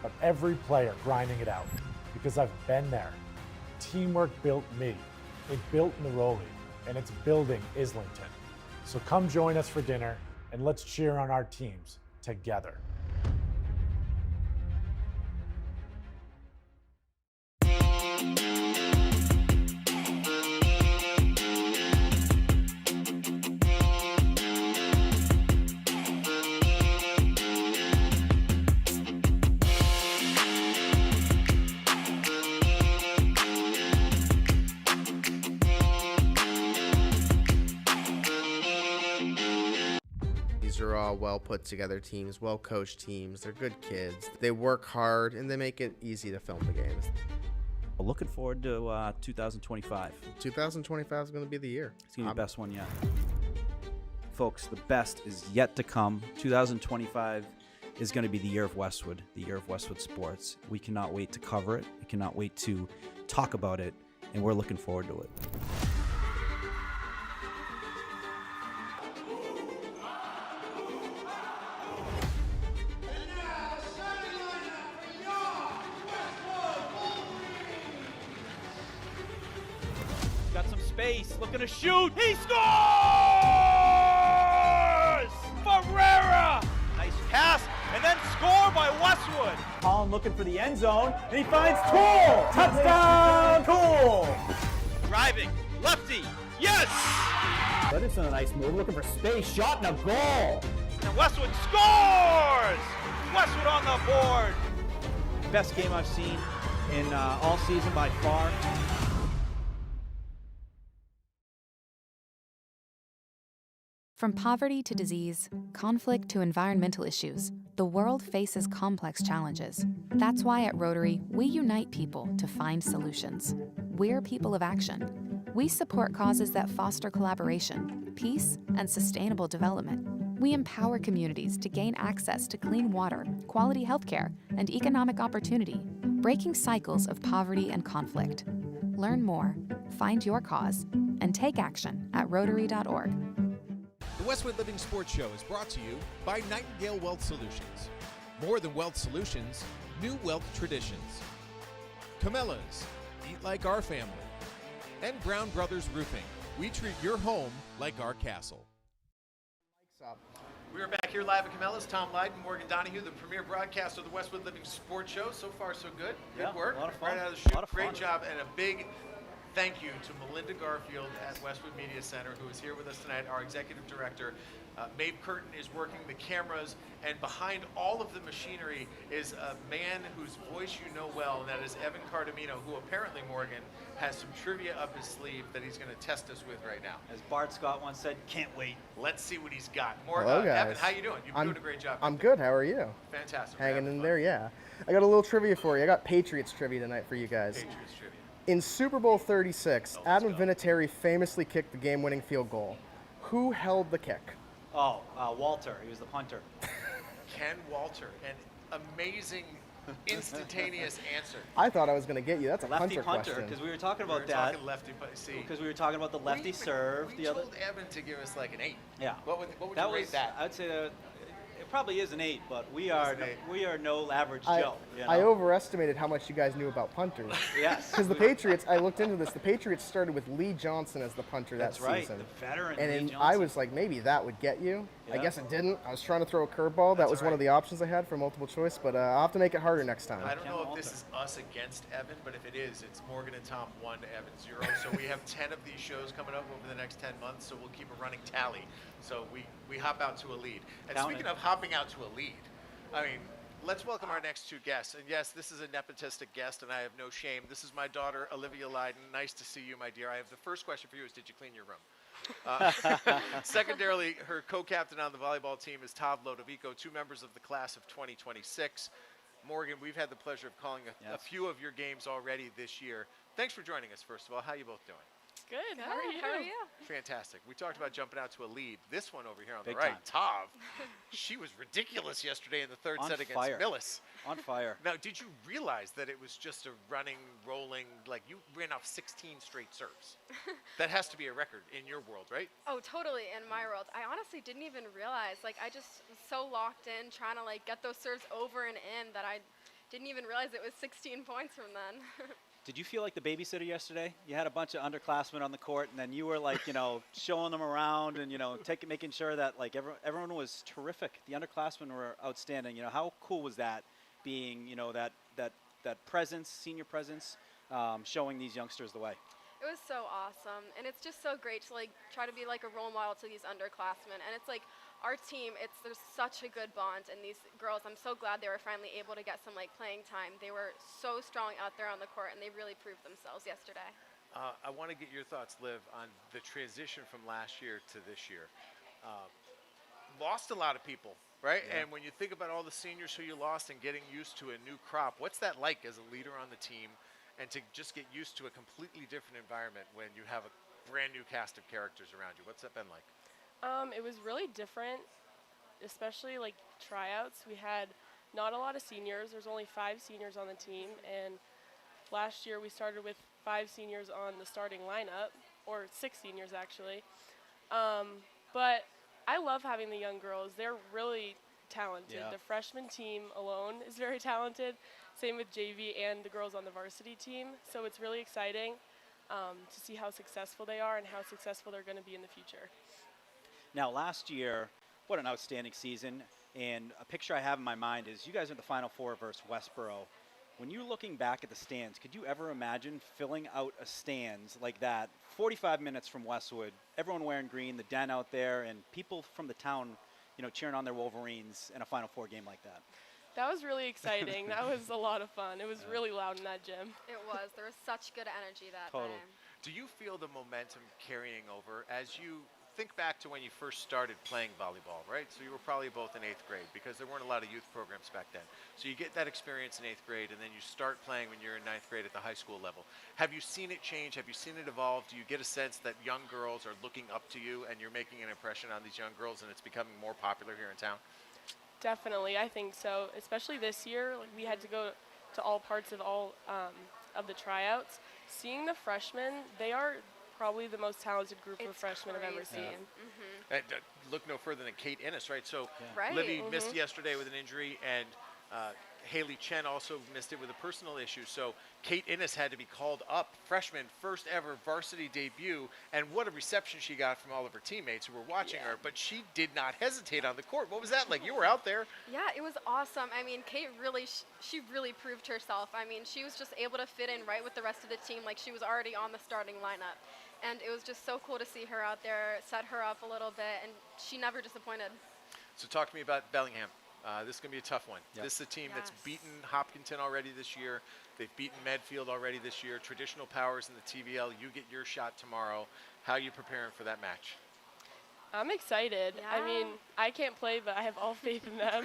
but every player grinding it out, because I've been there. Teamwork built me, it built Neroli, and it's building Islington. So come join us for dinner, and let's cheer on our teams together. These are all well put together teams, well coached teams. They're good kids. They work hard and they make it easy to film the games. Looking forward to 2025. 2025 is going to be the year. It's going to be the best one yet. Folks, the best is yet to come. 2025 is going to be the year of Westwood, the year of Westwood sports. We cannot wait to cover it. We cannot wait to talk about it, and we're looking forward to it. Got some space, looking to shoot. He scores! Ferreira! Nice pass, and then score by Westwood. Colin looking for the end zone, and he finds Toole! Touchdown, Toole! Driving, lefty, yes! Reddickson, a nice move, looking for space, shot and a goal. And Westwood scores! Westwood on the board. Best game I've seen in all season by far. From poverty to disease, conflict to environmental issues, the world faces complex challenges. That's why at Rotary, we unite people to find solutions. We're people of action. We support causes that foster collaboration, peace, and sustainable development. We empower communities to gain access to clean water, quality healthcare, and economic opportunity, breaking cycles of poverty and conflict. Learn more, find your cause, and take action at Rotary.org. The Westwood Living Sports Show is brought to you by Nightingale Wealth Solutions. More than wealth solutions, new wealth traditions. Camellas, eat like our family. And Brown Brothers Roofing. We treat your home like our castle. We are back here live at Camellas. Tom Lydon, Morgan Donahue, the premier broadcaster of the Westwood Living Sports Show. So far, so good. Good work. A lot of fun. Right out of the chute. A lot of Great fun. job, and a big thank you to Melinda Garfield at Westwood Media Center, who is here with us tonight, our executive director. Maeve Curtin is working the cameras, and behind all of the machinery is a man whose voice you know well, and that is Evan Cardamino, who apparently, Morgan, has some trivia up his sleeve that he's going to test us with right now. As Bart Scott once said, can't wait. Let's see what he's got. More, Hello, guys. Evan, how you doing? You've been doing a great job. I'm good. How are you? Fantastic. Hanging in there, yeah. I got a little trivia for you. I got Patriots trivia tonight for you guys. Patriots trivia. In Super Bowl 36, Adam Vinatieri famously kicked the game-winning field goal. Who held the kick? Oh, Walter. He was the punter. Ken Walter, an amazing, instantaneous answer. I thought I was going to get you. That's a Lefty punter punter, question. because we were talking about We were that. talking lefty, but see. Because we were talking about the lefty serve. We told Evan to give us like an 8. Yeah. What would you rate that? I'd say that it probably is an 8, but we are no average Joe. You know? I overestimated how much you guys knew about punters. Yes. Because the Patriots, I looked into this, the Patriots started with Lee Johnson as the punter That's that right, season. the veteran And Lee then Johnson. I was like, maybe that would get you. I Yeah. guess it didn't. I was trying to throw a curveball. That was one of the options I had for multiple choice, but I'll have to make it harder next time. I don't know if this is us against Evan, but if it is, it's Morgan and Tom 1 to Evan 0. So we have 10 of these shows coming up over the next 10 months, so we'll keep a running tally. So we hop out to a lead. And Count speaking it. of hopping out to a lead, I mean, let's welcome our next 2 guests. And yes, this is a nepotistic guest, and I have no shame. This is my daughter, Olivia Lydon. Nice to see you, my dear. I have the first question for you is, did you clean your room? Secondarily, her co-captain on the volleyball team is Tav Lodovico, 2 members of the class of 2026. Morgan, we've had the pleasure of calling a few of your games already this year. Thanks for joining us, first of all. How are you both doing? Good. How are you? Fantastic. We talked about jumping out to a lead. This one over here on Big the right, time. Tav, she was ridiculous yesterday in the third On set against fire. Millis. On fire. Now, did you realize that it was just a running, rolling, like you ran off 16 straight serves? That has to be a record in your world, right? Oh, totally. In my world, I honestly didn't even realize. Like, I just was so locked in trying to like get those serves over and in that I didn't even realize it was 16 points from then. Did you feel like the babysitter yesterday? You had a bunch of underclassmen on the court, and then you were like, showing them around and, making sure that like everyone was terrific. The underclassmen were outstanding. How cool was that being, that presence, senior presence, showing these youngsters the way? It was so awesome, and it's just so great to like try to be like a role model to these underclassmen. And it's like our team, there's such a good bond, and these girls, I'm so glad they were finally able to get some like playing time. They were so strong out there on the court, and they really proved themselves yesterday. I want to get your thoughts, Liv, on the transition from last year to this year. Lost a lot of people, right? Yeah. And when you think about all the seniors who you lost and getting used to a new crop, what's that like as a leader on the team, and to just get used to a completely different environment when you have a brand new cast of characters around you? What's that been like? It was really different, especially like tryouts. We had not a lot of seniors. There's only 5 seniors on the team, and last year we started with 5 seniors on the starting lineup, or 6 seniors actually. But I love having the young girls. They're really talented. Yeah. The freshman team alone is very talented. Same with JV and the girls on the varsity team. So it's really exciting to see how successful they are and how successful they're going to be in the future. Now, last year, what an outstanding season. And a picture I have in my mind is you guys are in the Final Four versus Westboro. When you're looking back at the stands, could you ever imagine filling out a stands like that, 45 minutes from Westwood, everyone wearing green, the den out there, and people from the town, cheering on their Wolverines in a Final Four game like that? That was really exciting. That was a lot of fun. It was really loud in that gym. It was. There was such good energy that Totally. day. Do you feel the momentum carrying over as you think back to when you first started playing volleyball, right? So you were probably both in 8th grade because there weren't a lot of youth programs back then. So you get that experience in 8th grade, and then you start playing when you're in 9th grade at the high school level. Have you seen it change? Have you seen it evolve? Do you get a sense that young girls are looking up to you and you're making an impression on these young girls and it's becoming more popular here in town? Definitely, I think so. Especially this year, like we had to go to all parts of all of the tryouts. Seeing the freshmen, they are probably the most talented group of freshmen I've ever seen. Mm-hmm. And, look no further than Kate Innes, right? So Right. Libby missed yesterday with an injury, and Haley Chen also missed it with a personal issue. So Kate Innes had to be called up, freshman, first ever varsity debut, and what a reception she got from all of her teammates who were watching her. But she did not hesitate on the court. What was that like? You were out there. Yeah, it was awesome. I mean, Kate really, she really proved herself. I mean, she was just able to fit in right with the rest of the team, like she was already on the starting lineup. And it was just so cool to see her out there, set her up a little bit, and she never disappointed. So talk to me about Bellingham. This is going to be a tough one. Yep. This is a team that's beaten Hopkinton already this year. They've beaten Medfield already this year. Traditional powers in the TVL. You get your shot tomorrow. How are you preparing for that match? I'm excited. Yeah. I mean, I can't play, but I have all faith in them.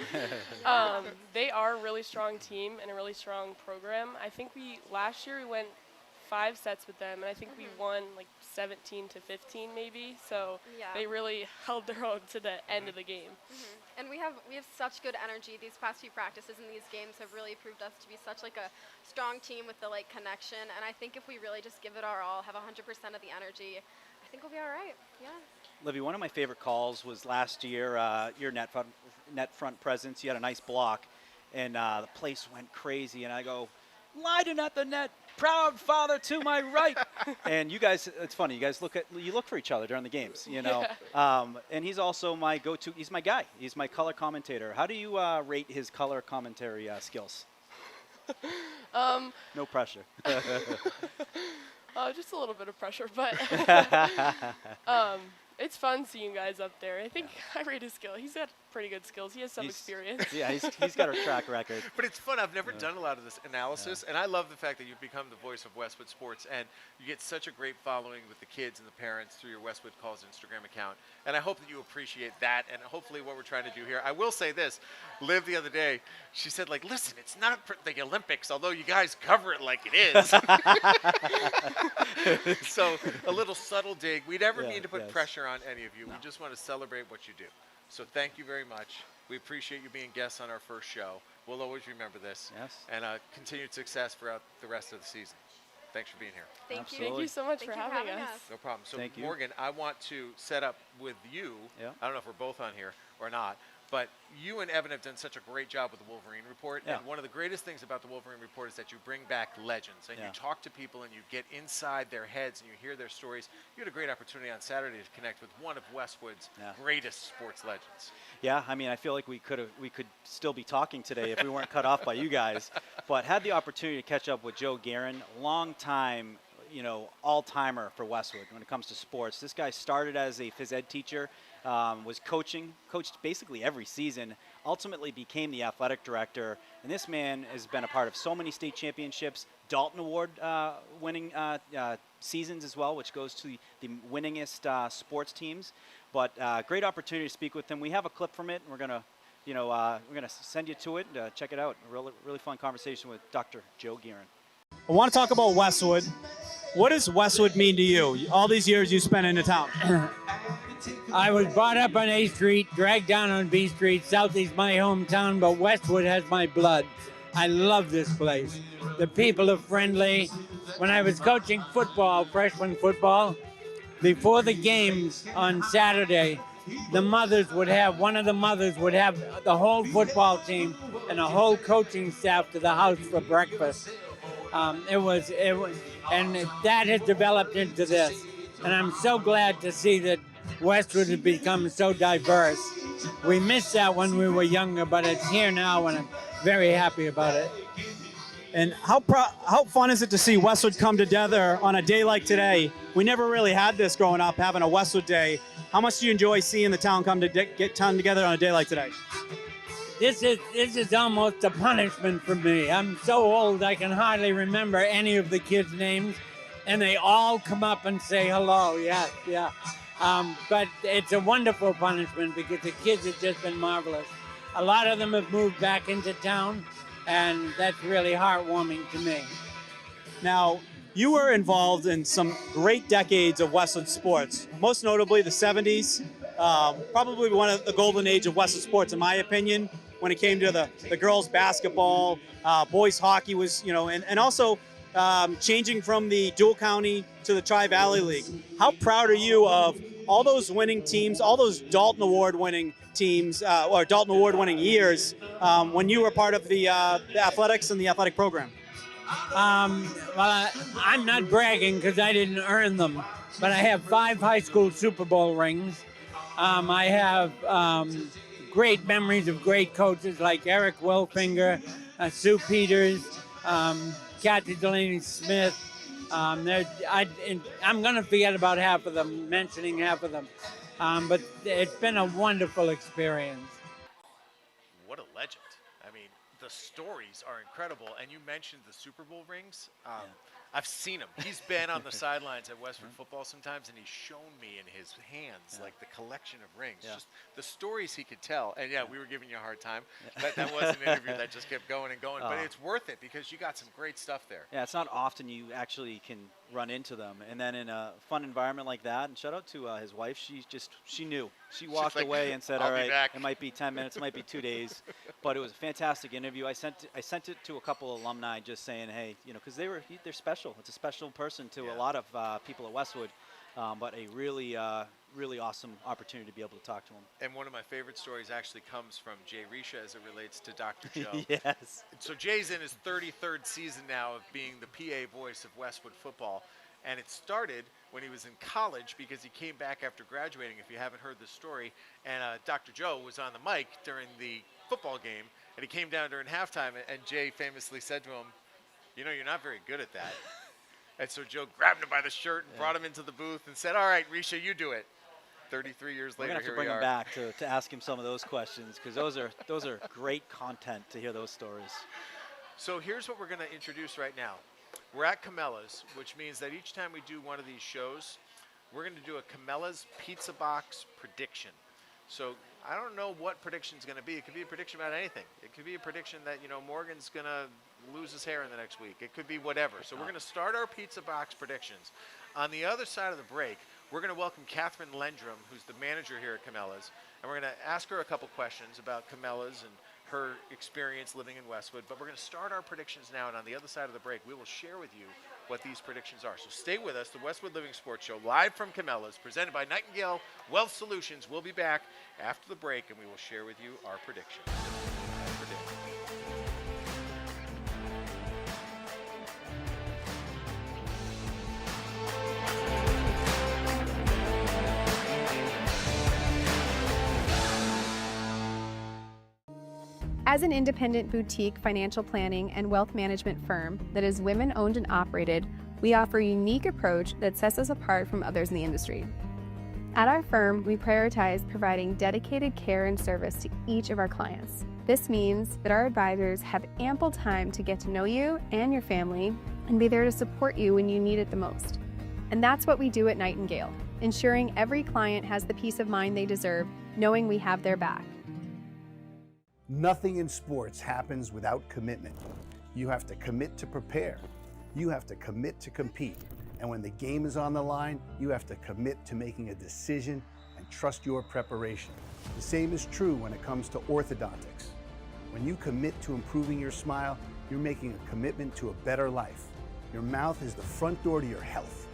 They are a really strong team and a really strong program. I think last year we went 5 sets with them, and I think we won like 17 to 15 maybe. So Yeah. they really held their own to the end of the game. And we have such good energy. These past few practices and these games have really proved us to be such like a strong team with the like connection. And I think if we really just give it our all, have 100% of the energy, I think we'll be all right. Yeah. Livy, one of my favorite calls was last year, your net front presence. You had a nice block, and the place went crazy. And I go, Leiden at the net, proud father to my right. And you guys, it's funny, you guys look for each other during the games, you know. And he's also my go-to, he's my guy. He's my color commentator. How do you rate his color commentary skills? No pressure. Just a little bit of pressure, but it's fun seeing guys up there. I think I rate his skill. He's got pretty good skills. He has some experience. Yeah, he's got a track record. But it's fun. I've never done a lot of this analysis, and I love the fact that you've become the voice of Westwood sports, and you get such a great following with the kids and the parents through your Westwood Calls Instagram account. And I hope that you appreciate that, and hopefully what we're trying to do here. I will say this. Liv the other day, she said, like, listen, it's not the Olympics, although you guys cover it like it is. So a little subtle dig. We never need to put pressure on any of you. No. We just want to celebrate what you do. So thank you very much. We appreciate you being guests on our first show. We'll always remember this. Yes. And continued success throughout the rest of the season. Thanks for being here. Thank you. Thank you so much for having us. No problem. So Thank you. Morgan, I want to set up with you. Yeah. I don't know if we're both on here or not, but you and Evan have done such a great job with the Wolverine Report. Yeah. And one of the greatest things about the Wolverine Report is that you bring back legends and you talk to people and you get inside their heads and you hear their stories. You had a great opportunity on Saturday to connect with one of Westwood's greatest sports legends. Yeah, I mean, I feel like we could still be talking today if we weren't cut off by you guys. But had the opportunity to catch up with Joe Gearan, long time, all-timer for Westwood when it comes to sports. This guy started as a phys ed teacher, was coached basically every season, ultimately became the athletic director. And this man has been a part of so many state championships, Dalton Award winning seasons as well, which goes to the winningest sports teams. But great opportunity to speak with him. We have a clip from it, and we're gonna send you to it. Check it out. A really fun conversation with Dr. Joe Gearan. I want to talk about Westwood. What does Westwood mean to you? All these years you spent in the town. I was brought up on A Street, dragged down on B Street. Southeast my hometown, but Westwood has my blood. I love this place. The people are friendly. When I was coaching football, freshman football, before the games on Saturday, one of the mothers would have the whole football team and the whole coaching staff to the house for breakfast. It was, and that has developed into this. And I'm so glad to see that Westwood has become so diverse. We missed that when we were younger, but it's here now, and I'm very happy about it. And how fun is it to see Westwood come together on a day like today? We never really had this growing up, having a Westwood day. How much do you enjoy seeing the town get together on a day like today? This is almost a punishment for me. I'm so old I can hardly remember any of the kids' names, and they all come up and say hello. Yeah. But it's a wonderful punishment because the kids have just been marvelous. A lot of them have moved back into town, and that's really heartwarming to me. Now, you were involved in some great decades of Westwood sports, most notably the 70s, probably one of the golden age of Westwood sports, in my opinion, when it came to the girls' basketball, boys' hockey was, and also changing from the dual county to the Tri-Valley League. How proud are you of all those winning teams, all those Dalton Award winning teams, or Dalton Award winning years when you were part of the athletics and the athletic program? Well, I'm not bragging because I didn't earn them, but I have 5 high school Super Bowl rings. I have great memories of great coaches like Eric Wilfinger, Sue Peters, Kathy Delaney Smith. I'm going to forget about half of them, mentioning half of them. But it's been a wonderful experience. What a legend. I mean, the stories are incredible. And you mentioned the Super Bowl rings. I've seen him. He's been on the sidelines at Westwood football sometimes, and he's shown me in his hands, like the collection of rings. Just the stories he could tell. And, we were giving you a hard time. That was an interview that just kept going and going. But it's worth it because you got some great stuff there. Yeah, it's not often you actually can run into them. And then in a fun environment like that, and shout out to his wife, she knew. She walked away and said, all right, it might be 10 minutes, it might be 2 days. But it was a fantastic interview. I sent it to a couple of alumni just saying, hey, because they're special. It's a special person to a lot of people at Westwood, but a really awesome opportunity to be able to talk to him. And one of my favorite stories actually comes from Jay Risha as it relates to Dr. Joe. Yes. So Jay's in his 33rd season now of being the PA voice of Westwood football. And it started when he was in college because he came back after graduating, if you haven't heard the story. And Dr. Joe was on the mic during the football game, and he came down during halftime, and Jay famously said to him, you're not very good at that. And so Joe grabbed him by the shirt and brought him into the booth and said, all right, Risha, you do it. 33 years We're later, gonna have to here bring we him are. back to ask him some of those questions, because those are great content to hear those stories. So here's what we're going to introduce right now. We're at Camella's, which means that each time we do one of these shows, we're going to do a Camella's Pizza Box prediction. So I don't know what prediction is going to be. It could be a prediction about anything. It could be a prediction that, you know, Morgan's going to lose his hair in the next week. It could be whatever. So we're going to start our Pizza Box predictions. On the other side of the break, we're going to welcome Catherine Lendrum, who's the manager here at Camella's, and we're going to ask her a couple questions about Camella's and her experience living in Westwood. But we're going to start our predictions now, and on the other side of the break, we will share with you what these predictions are. So stay with us. The Westwood Living Sports Show, live from Camella's, presented by Nightingale Wealth Solutions. We'll be back after the break, and we will share with you our predictions. As an independent boutique financial planning and wealth management firm that is women-owned and operated, we offer a unique approach that sets us apart from others in the industry. At our firm, we prioritize providing dedicated care and service to each of our clients. This means that our advisors have ample time to get to know you and your family and be there to support you when you need it the most. And that's what we do at Nightingale, ensuring every client has the peace of mind they deserve, knowing we have their back. Nothing in sports happens without commitment. You have to commit to prepare. You have to commit to compete. And when the game is on the line, you have to commit to making a decision and trust your preparation. The same is true when it comes to orthodontics. When you commit to improving your smile, you're making a commitment to a better life. Your mouth is the front door to your health.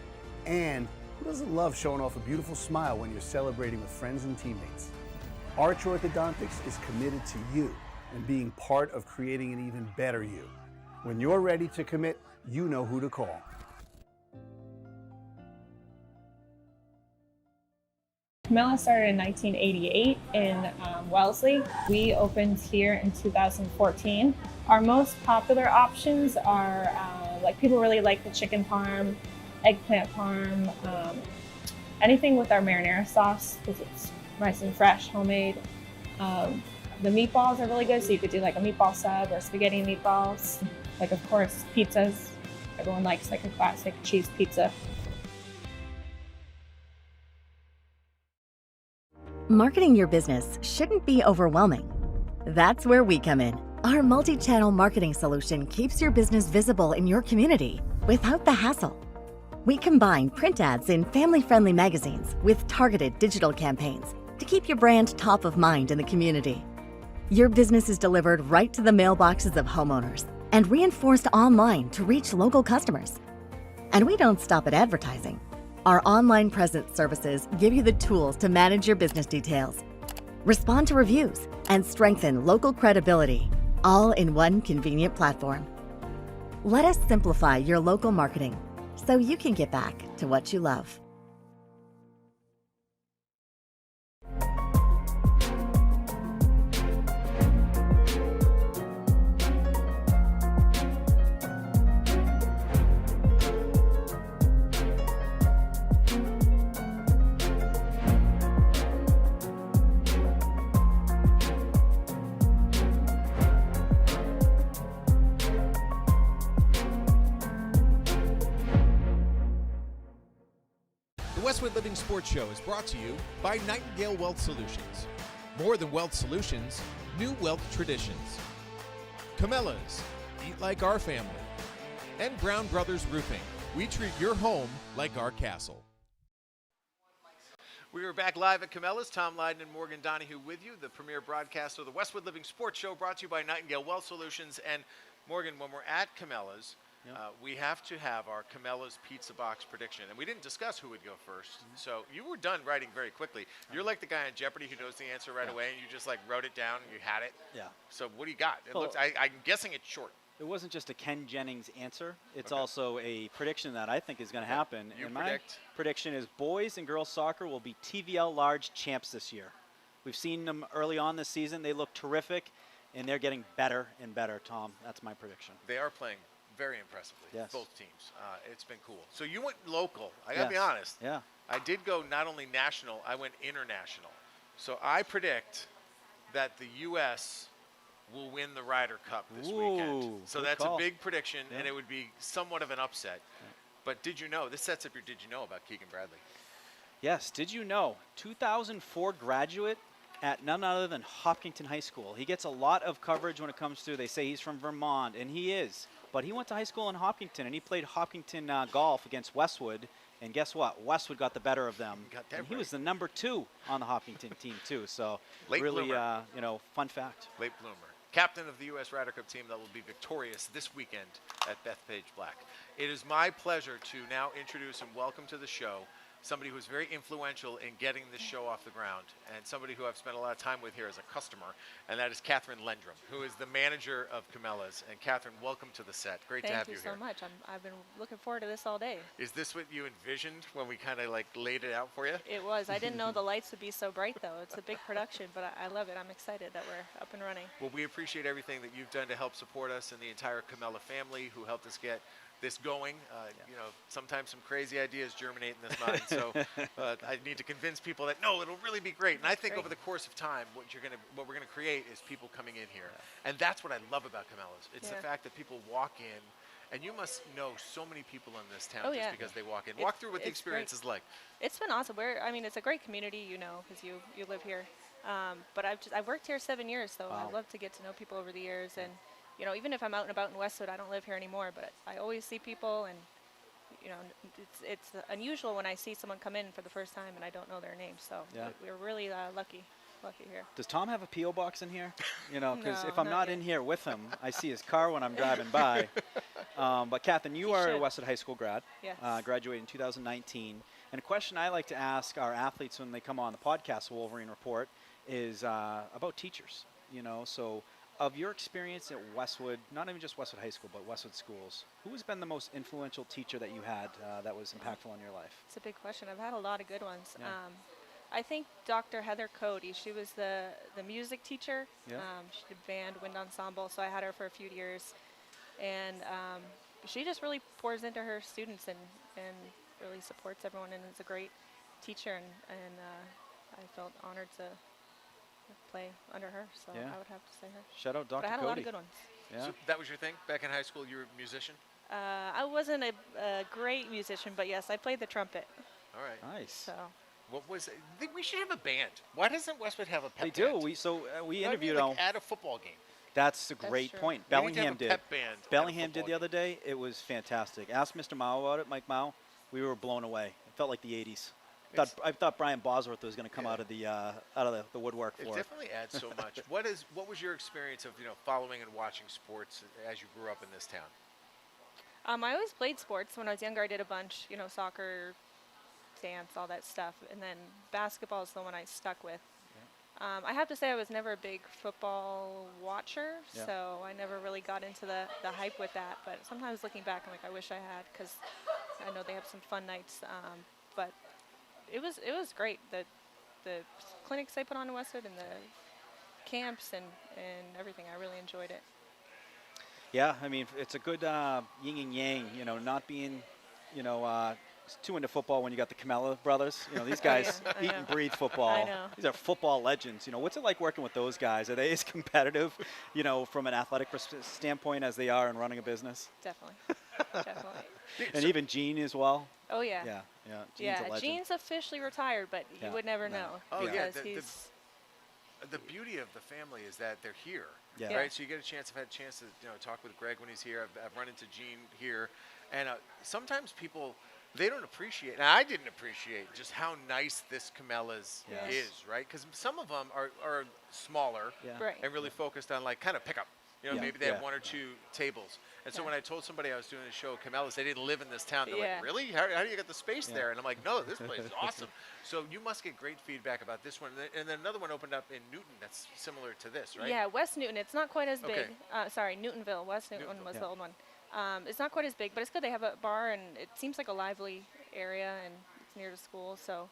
And who doesn't love showing off a beautiful smile when you're celebrating with friends and teammates? Arch Orthodontics is committed to you and being part of creating an even better you. When you're ready to commit, you know who to call. Camella started in 1988 in Wellesley. We opened here in 2014. Our most popular options are like people really like the chicken parm, eggplant parm, anything with our marinara sauce because it's nice and fresh, homemade. The meatballs are really good, so you could do like a meatball sub or spaghetti and meatballs. Like, of course, pizzas. Everyone likes like a classic cheese pizza. Marketing your business shouldn't be overwhelming. That's where we come in. Our multi-channel marketing solution keeps your business visible in your community without the hassle. We combine print ads in family-friendly magazines with targeted digital campaigns to keep your brand top of mind in the community. Your business is delivered right to the mailboxes of homeowners and reinforced online to reach local customers. And we don't stop at advertising. Our online presence services give you the tools to manage your business details, respond to reviews, and strengthen local credibility, all in one convenient platform. Let us simplify your local marketing so you can get back to what you love. The Westwood Living Sports Show is brought to you by Nightingale Wealth Solutions. More than wealth solutions, new wealth traditions. Camella's, eat like our family. And Brown Brothers Roofing. We treat your home like our castle. We are back live at Camella's. Tom Lydon and Morgan Donahue with you, the premier broadcaster of the Westwood Living Sports Show, brought to you by Nightingale Wealth Solutions. And Morgan, when we're at Camella's, we have to have our Camella's Pizza Box prediction. And we didn't discuss who would go first. So you were done writing very quickly. You're like the guy on Jeopardy who knows the answer right away, and you just like wrote it down and you had it. Yeah. So what do you got? It looks. I'm guessing it's short. It wasn't just a Ken Jennings answer. It's also a prediction that I think is going to happen. You and predict? My prediction is boys and girls soccer will be TVL large champs this year. We've seen them early on this season. They look terrific, and they're getting better and better, Tom. That's my prediction. They are playing very impressively. Yes. Both teams. It's been cool. So you went local. I got to be Yes. honest. Yeah. I did go not only national, I went international. So I predict that the U.S. will win the Ryder Cup this weekend. So good that's call. a big prediction, Yeah. and it would be somewhat of an upset. But did you know, this sets up your did you know about Keegan Bradley. Yes. Did you know 2004 graduate at none other than Hopkinton High School. He gets a lot of coverage when it comes to, they say he's from Vermont, and he is. But he went to high school in Hopkinton, and he played Hopkinton golf against Westwood. And guess what? Westwood got the better of them. And he was the number 2 on the Hopkinton team, too. So Late really, bloomer. fun fact. Late bloomer. Captain of the U.S. Ryder Cup team that will be victorious this weekend at Bethpage Black. It is my pleasure to now introduce and welcome to the show somebody who is very influential in getting this show off the ground, and somebody who I've spent a lot of time with here as a customer, and that is Catherine Lendrum, who is the manager of Camellas. And Catherine, welcome to the set. Great to have you here. Thank you so much. I've been looking forward to this all day. Is this what you envisioned when we kind of like laid it out for you? It was. I didn't know the lights would be so bright, though. It's a big production, but I love it. I'm excited that we're up and running. Well, we appreciate everything that you've done to help support us and the entire Camella family who helped us get this going. You know, sometimes some crazy ideas germinate in this mind, so I need to convince people that no, it'll really be great. And I think over the course of time, what we're gonna create is people coming in here, and that's what I love about Camellas. It's the fact that people walk in, and you must know so many people in this town just because they walk in. Walk through what the experience is like. It's been awesome. I mean, it's a great community, you know, because you live here. But I've worked here 7 years, so I love to get to know people over the years. And you know, even if I'm out and about in Westwood, I don't live here anymore, but I always see people, and you know, it's unusual when I see someone come in for the first time and I don't know their name. So we're really lucky here. Does Tom have a P.O. box in here? You know, because No, if I'm not in here with him, I see his car when I'm driving by. But Catherine, you are a Westwood High School grad. Yes. Graduated in 2019. And a question I like to ask our athletes when they come on the podcast, Wolverine Report, is about teachers. You know, so of your experience at Westwood, not even just Westwood High School, but Westwood schools, who has been the most influential teacher that you had that was impactful on your life? It's a big question. I've had a lot of good ones. Yeah. I think Dr. Heather Cody, she was the music teacher. Yeah. She did band, wind ensemble, so I had her for a few years. And she just really pours into her students and really supports everyone, and is a great teacher, and I felt honored to play under her, so I would have to say her. Shout out Dr. But I had Cody. a lot of good ones. Yeah. So that was your thing? Back in high school, you were a musician? I wasn't a great musician, but yes, I played the trumpet. All right. Nice. So. What was it? I think we should have a band. Why doesn't Westwood have a pep band? They do. We interviewed like at a football game. That's a great true. point. We need to have Bellingham a did. pep band at a Bellingham did football the other day. It was fantastic. Ask Mr. Mao about it, Mike Mao. We were blown away. It felt like the 80s. I thought Brian Bosworth was going to come out of the woodwork for it. Definitely adds so much. What was your experience of following and watching sports as you grew up in this town? I always played sports. When I was younger, I did a bunch, you know, soccer, dance, all that stuff. And then basketball is the one I stuck with. I have to say I was never a big football watcher, so I never really got into the hype with that. But sometimes looking back, I'm like, I wish I had, because I know they have some fun nights. But it was great. The clinics they put on in Westwood and the camps and everything, I really enjoyed it. Yeah, I mean, it's a good yin and yang, you know, not being, you know, too into football when you got the Camella brothers. You know, these guys eat and breathe football. I know. These are football legends. You know, what's it like working with those guys? Are they as competitive, you know, from an athletic standpoint as they are in running a business? Definitely. Definitely. And even Gene as well? Oh, yeah. Yeah. Gene's a legend. Gene's officially retired, but you would never know. Oh, because yeah. he's The beauty of the family is that they're here, Yeah. right? So you get a chance. I've had a chance to talk with Greg when he's here. I've run into Gene here, and sometimes people they don't appreciate. And I didn't appreciate just how nice this Camellas is, right? Because some of them are smaller and really focused on like kind of pickup. You know, maybe they have one or two tables. And so when I told somebody I was doing a show at Camellas, they didn't live in this town. They're like, really? How do you get the space there? And I'm like, no, this place is awesome. So you must get great feedback about this one. And then another one opened up in Newton that's similar to this, right? Yeah, West Newton. It's not quite as big. Okay. Sorry, Newtonville. West Newton was the old one. It's not quite as big, but it's good. They have a bar, and it seems like a lively area, and it's near the school. So,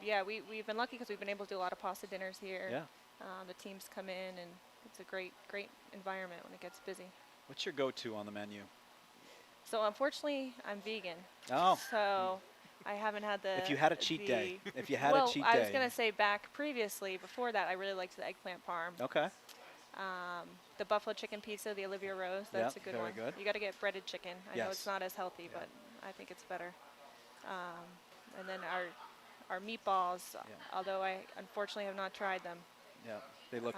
yeah, we've been lucky because we've been able to do a lot of pasta dinners here. Yeah. The teams come in, and it's a great environment when it gets busy. What's your go-to on the menu? So unfortunately, I'm vegan. Oh. So I haven't had the. If you had a cheat day. If you had well, a cheat I day. was gonna say back previously, before that, I really liked the eggplant parm. Okay. The buffalo chicken pizza, the Olivia Rose, that's Yep, a good very one. good. You got to get breaded chicken. I know Yes. it's not as healthy, but I think it's better. And then our meatballs, although I unfortunately have not tried them. Yeah. They look.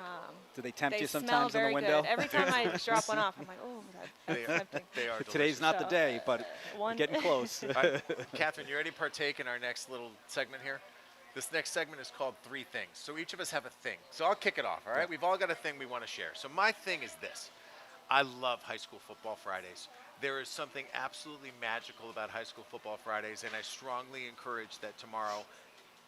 Do they tempt They you smell sometimes in the very window? good. Every time I drop one off, I'm like, oh, that's tempting. They are Today's delicious. not the day, but we're getting close. All right, Catherine, you ready to partake in our next little segment here? This next segment is called Three Things. So each of us have a thing. So I'll kick it off, all right? We've all got a thing we want to share. So my thing is this. I love High School Football Fridays. There is something absolutely magical about High School Football Fridays, and I strongly encourage that tomorrow,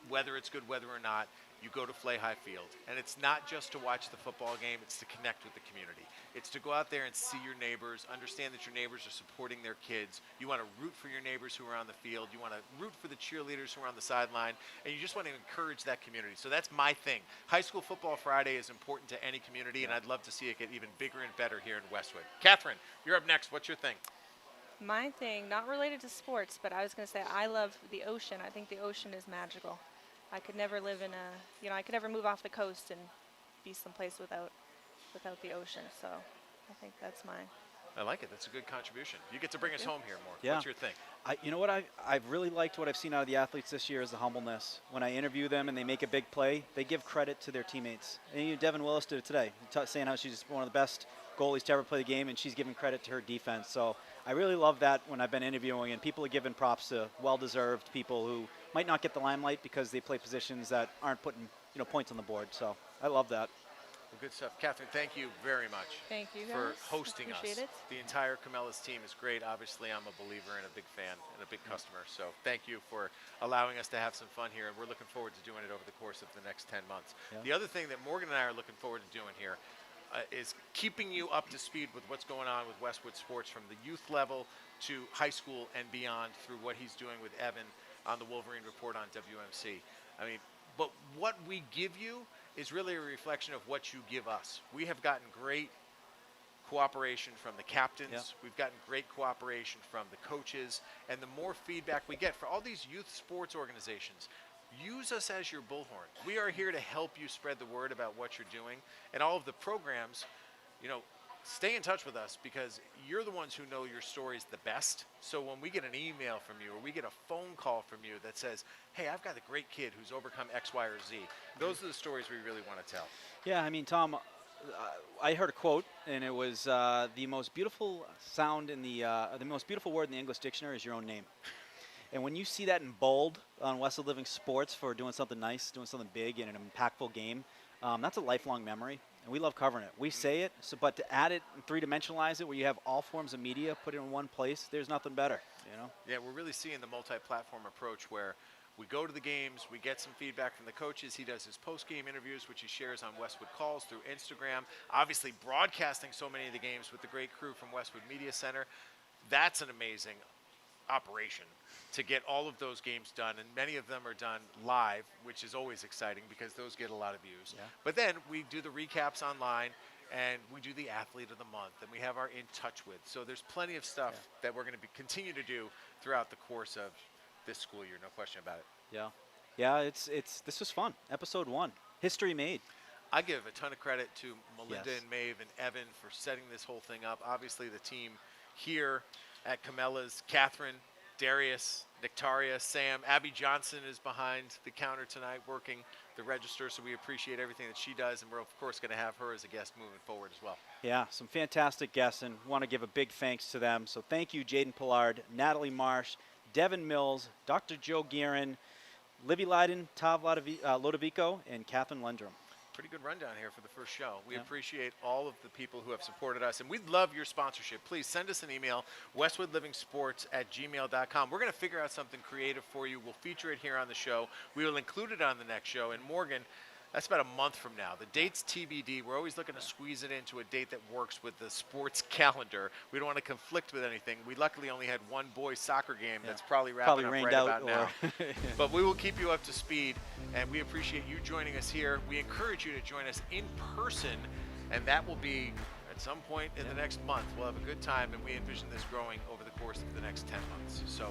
whether it's good weather or not, you go to Flay High Field. And it's not just to watch the football game, it's to connect with the community. It's to go out there and see your neighbors, understand that your neighbors are supporting their kids. You want to root for your neighbors who are on the field. You want to root for the cheerleaders who are on the sideline. And you just want to encourage that community. So that's my thing. High School Football Friday is important to any community, and I'd love to see it get even bigger and better here in Westwood. Catherine, you're up next. What's your thing? My thing, not related to sports, but I was going to say I love the ocean. I think the ocean is magical. I could never live in I could never move off the coast and be someplace without the ocean. So I think that's mine. I like it. That's a good contribution. You get to bring us home here more. Yeah. What's your thing? You know what? I've really liked what I've seen out of the athletes this year is the humbleness. When I interview them and they make a big play, they give credit to their teammates. And Devin Wills did it today, saying how she's one of the best goalies to ever play the game, and she's giving credit to her defense. So I really love that when I've been interviewing, and people are giving props to well-deserved people who might not get the limelight because they play positions that aren't putting points on the board. So I love that. Well, good stuff. Catherine, thank you very much Thank you, for guys. hosting us. Appreciate it. The entire Camellas team is great. Obviously, I'm a believer and a big fan and a big customer. So thank you for allowing us to have some fun here, and we're looking forward to doing it over the course of the next 10 months. Yeah. The other thing that Morgan and I are looking forward to doing here is keeping you up to speed with what's going on with Westwood sports from the youth level to high school and beyond through what he's doing with Evan on the Wolverine Report on WMC. I mean, but what we give you is really a reflection of what you give us. We have gotten great cooperation from the captains. Yep. We've gotten great cooperation from the coaches. And the more feedback we get for all these youth sports organizations, use us as your bullhorn. We are here to help you spread the word about what you're doing. And all of the programs, stay in touch with us because you're the ones who know your stories the best. So when we get an email from you or we get a phone call from you that says, hey, I've got a great kid who's overcome X, Y, or Z, those are the stories we really want to tell. Yeah, I mean, Tom, I heard a quote, and it was the most beautiful sound in the most beautiful word in the English dictionary is your own name. And when you see that in bold on Westwood Living Sports for doing something nice, doing something big in an impactful game, that's a lifelong memory. And we love covering it. We say it, but to add it and three-dimensionalize it where you have all forms of media put in one place, there's nothing better, Yeah, we're really seeing the multi-platform approach where we go to the games, we get some feedback from the coaches. He does his post-game interviews, which he shares on Westwood Calls through Instagram. Obviously, broadcasting so many of the games with the great crew from Westwood Media Center. That's an amazing operation to get all of those games done, and many of them are done live, which is always exciting because those get a lot of views. Yeah. But then we do the recaps online, and we do the Athlete of the Month, and we have our In Touch With. So there's plenty of stuff that we're going to continue to do throughout the course of this school year, no question about it. Yeah. This was fun. Episode 1, history made. I give a ton of credit to Melinda Yes. and Maeve and Evan for setting this whole thing up. Obviously, the team here at Camellas, Catherine, Darius, Nectaria, Sam, Abby Johnson is behind the counter tonight working the register, so we appreciate everything that she does, and we're, of course, going to have her as a guest moving forward as well. Yeah, some fantastic guests, and want to give a big thanks to them. So thank you, Jaden Polard, Natalie Marsh, Devin Mills, Dr. Joe Gearan, Livy Leiden, Tav Lodovico, and Catherine Lendrum. Pretty good rundown here for the first show. We Yeah. appreciate all of the people who have supported us, and we'd love your sponsorship. Please send us an email, westwoodlivingsports@gmail.com. We're going to figure out something creative for you. We'll feature it here on the show. We will include it on the next show. And Morgan, that's about a month from now. The date's TBD. We're always looking to squeeze it into a date that works with the sports calendar. We don't want to conflict with anything. We luckily only had one boys soccer game that's probably wrapping up rained right out about now. or But we will keep you up to speed, and we appreciate you joining us here. We encourage you to join us in person, and that will be at some point in the next month, we'll have a good time, and we envision this growing over the course of the next 10 months. So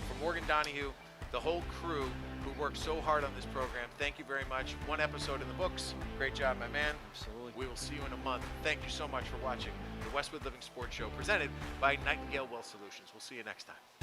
for Morgan Donahue, the whole crew who worked so hard on this program, thank you very much. One episode in the books. Great job, my man. Absolutely. We will see you in a month. Thank you so much for watching the Westwood Living Sports Show presented by Nightingale Wealth Solutions. We'll see you next time.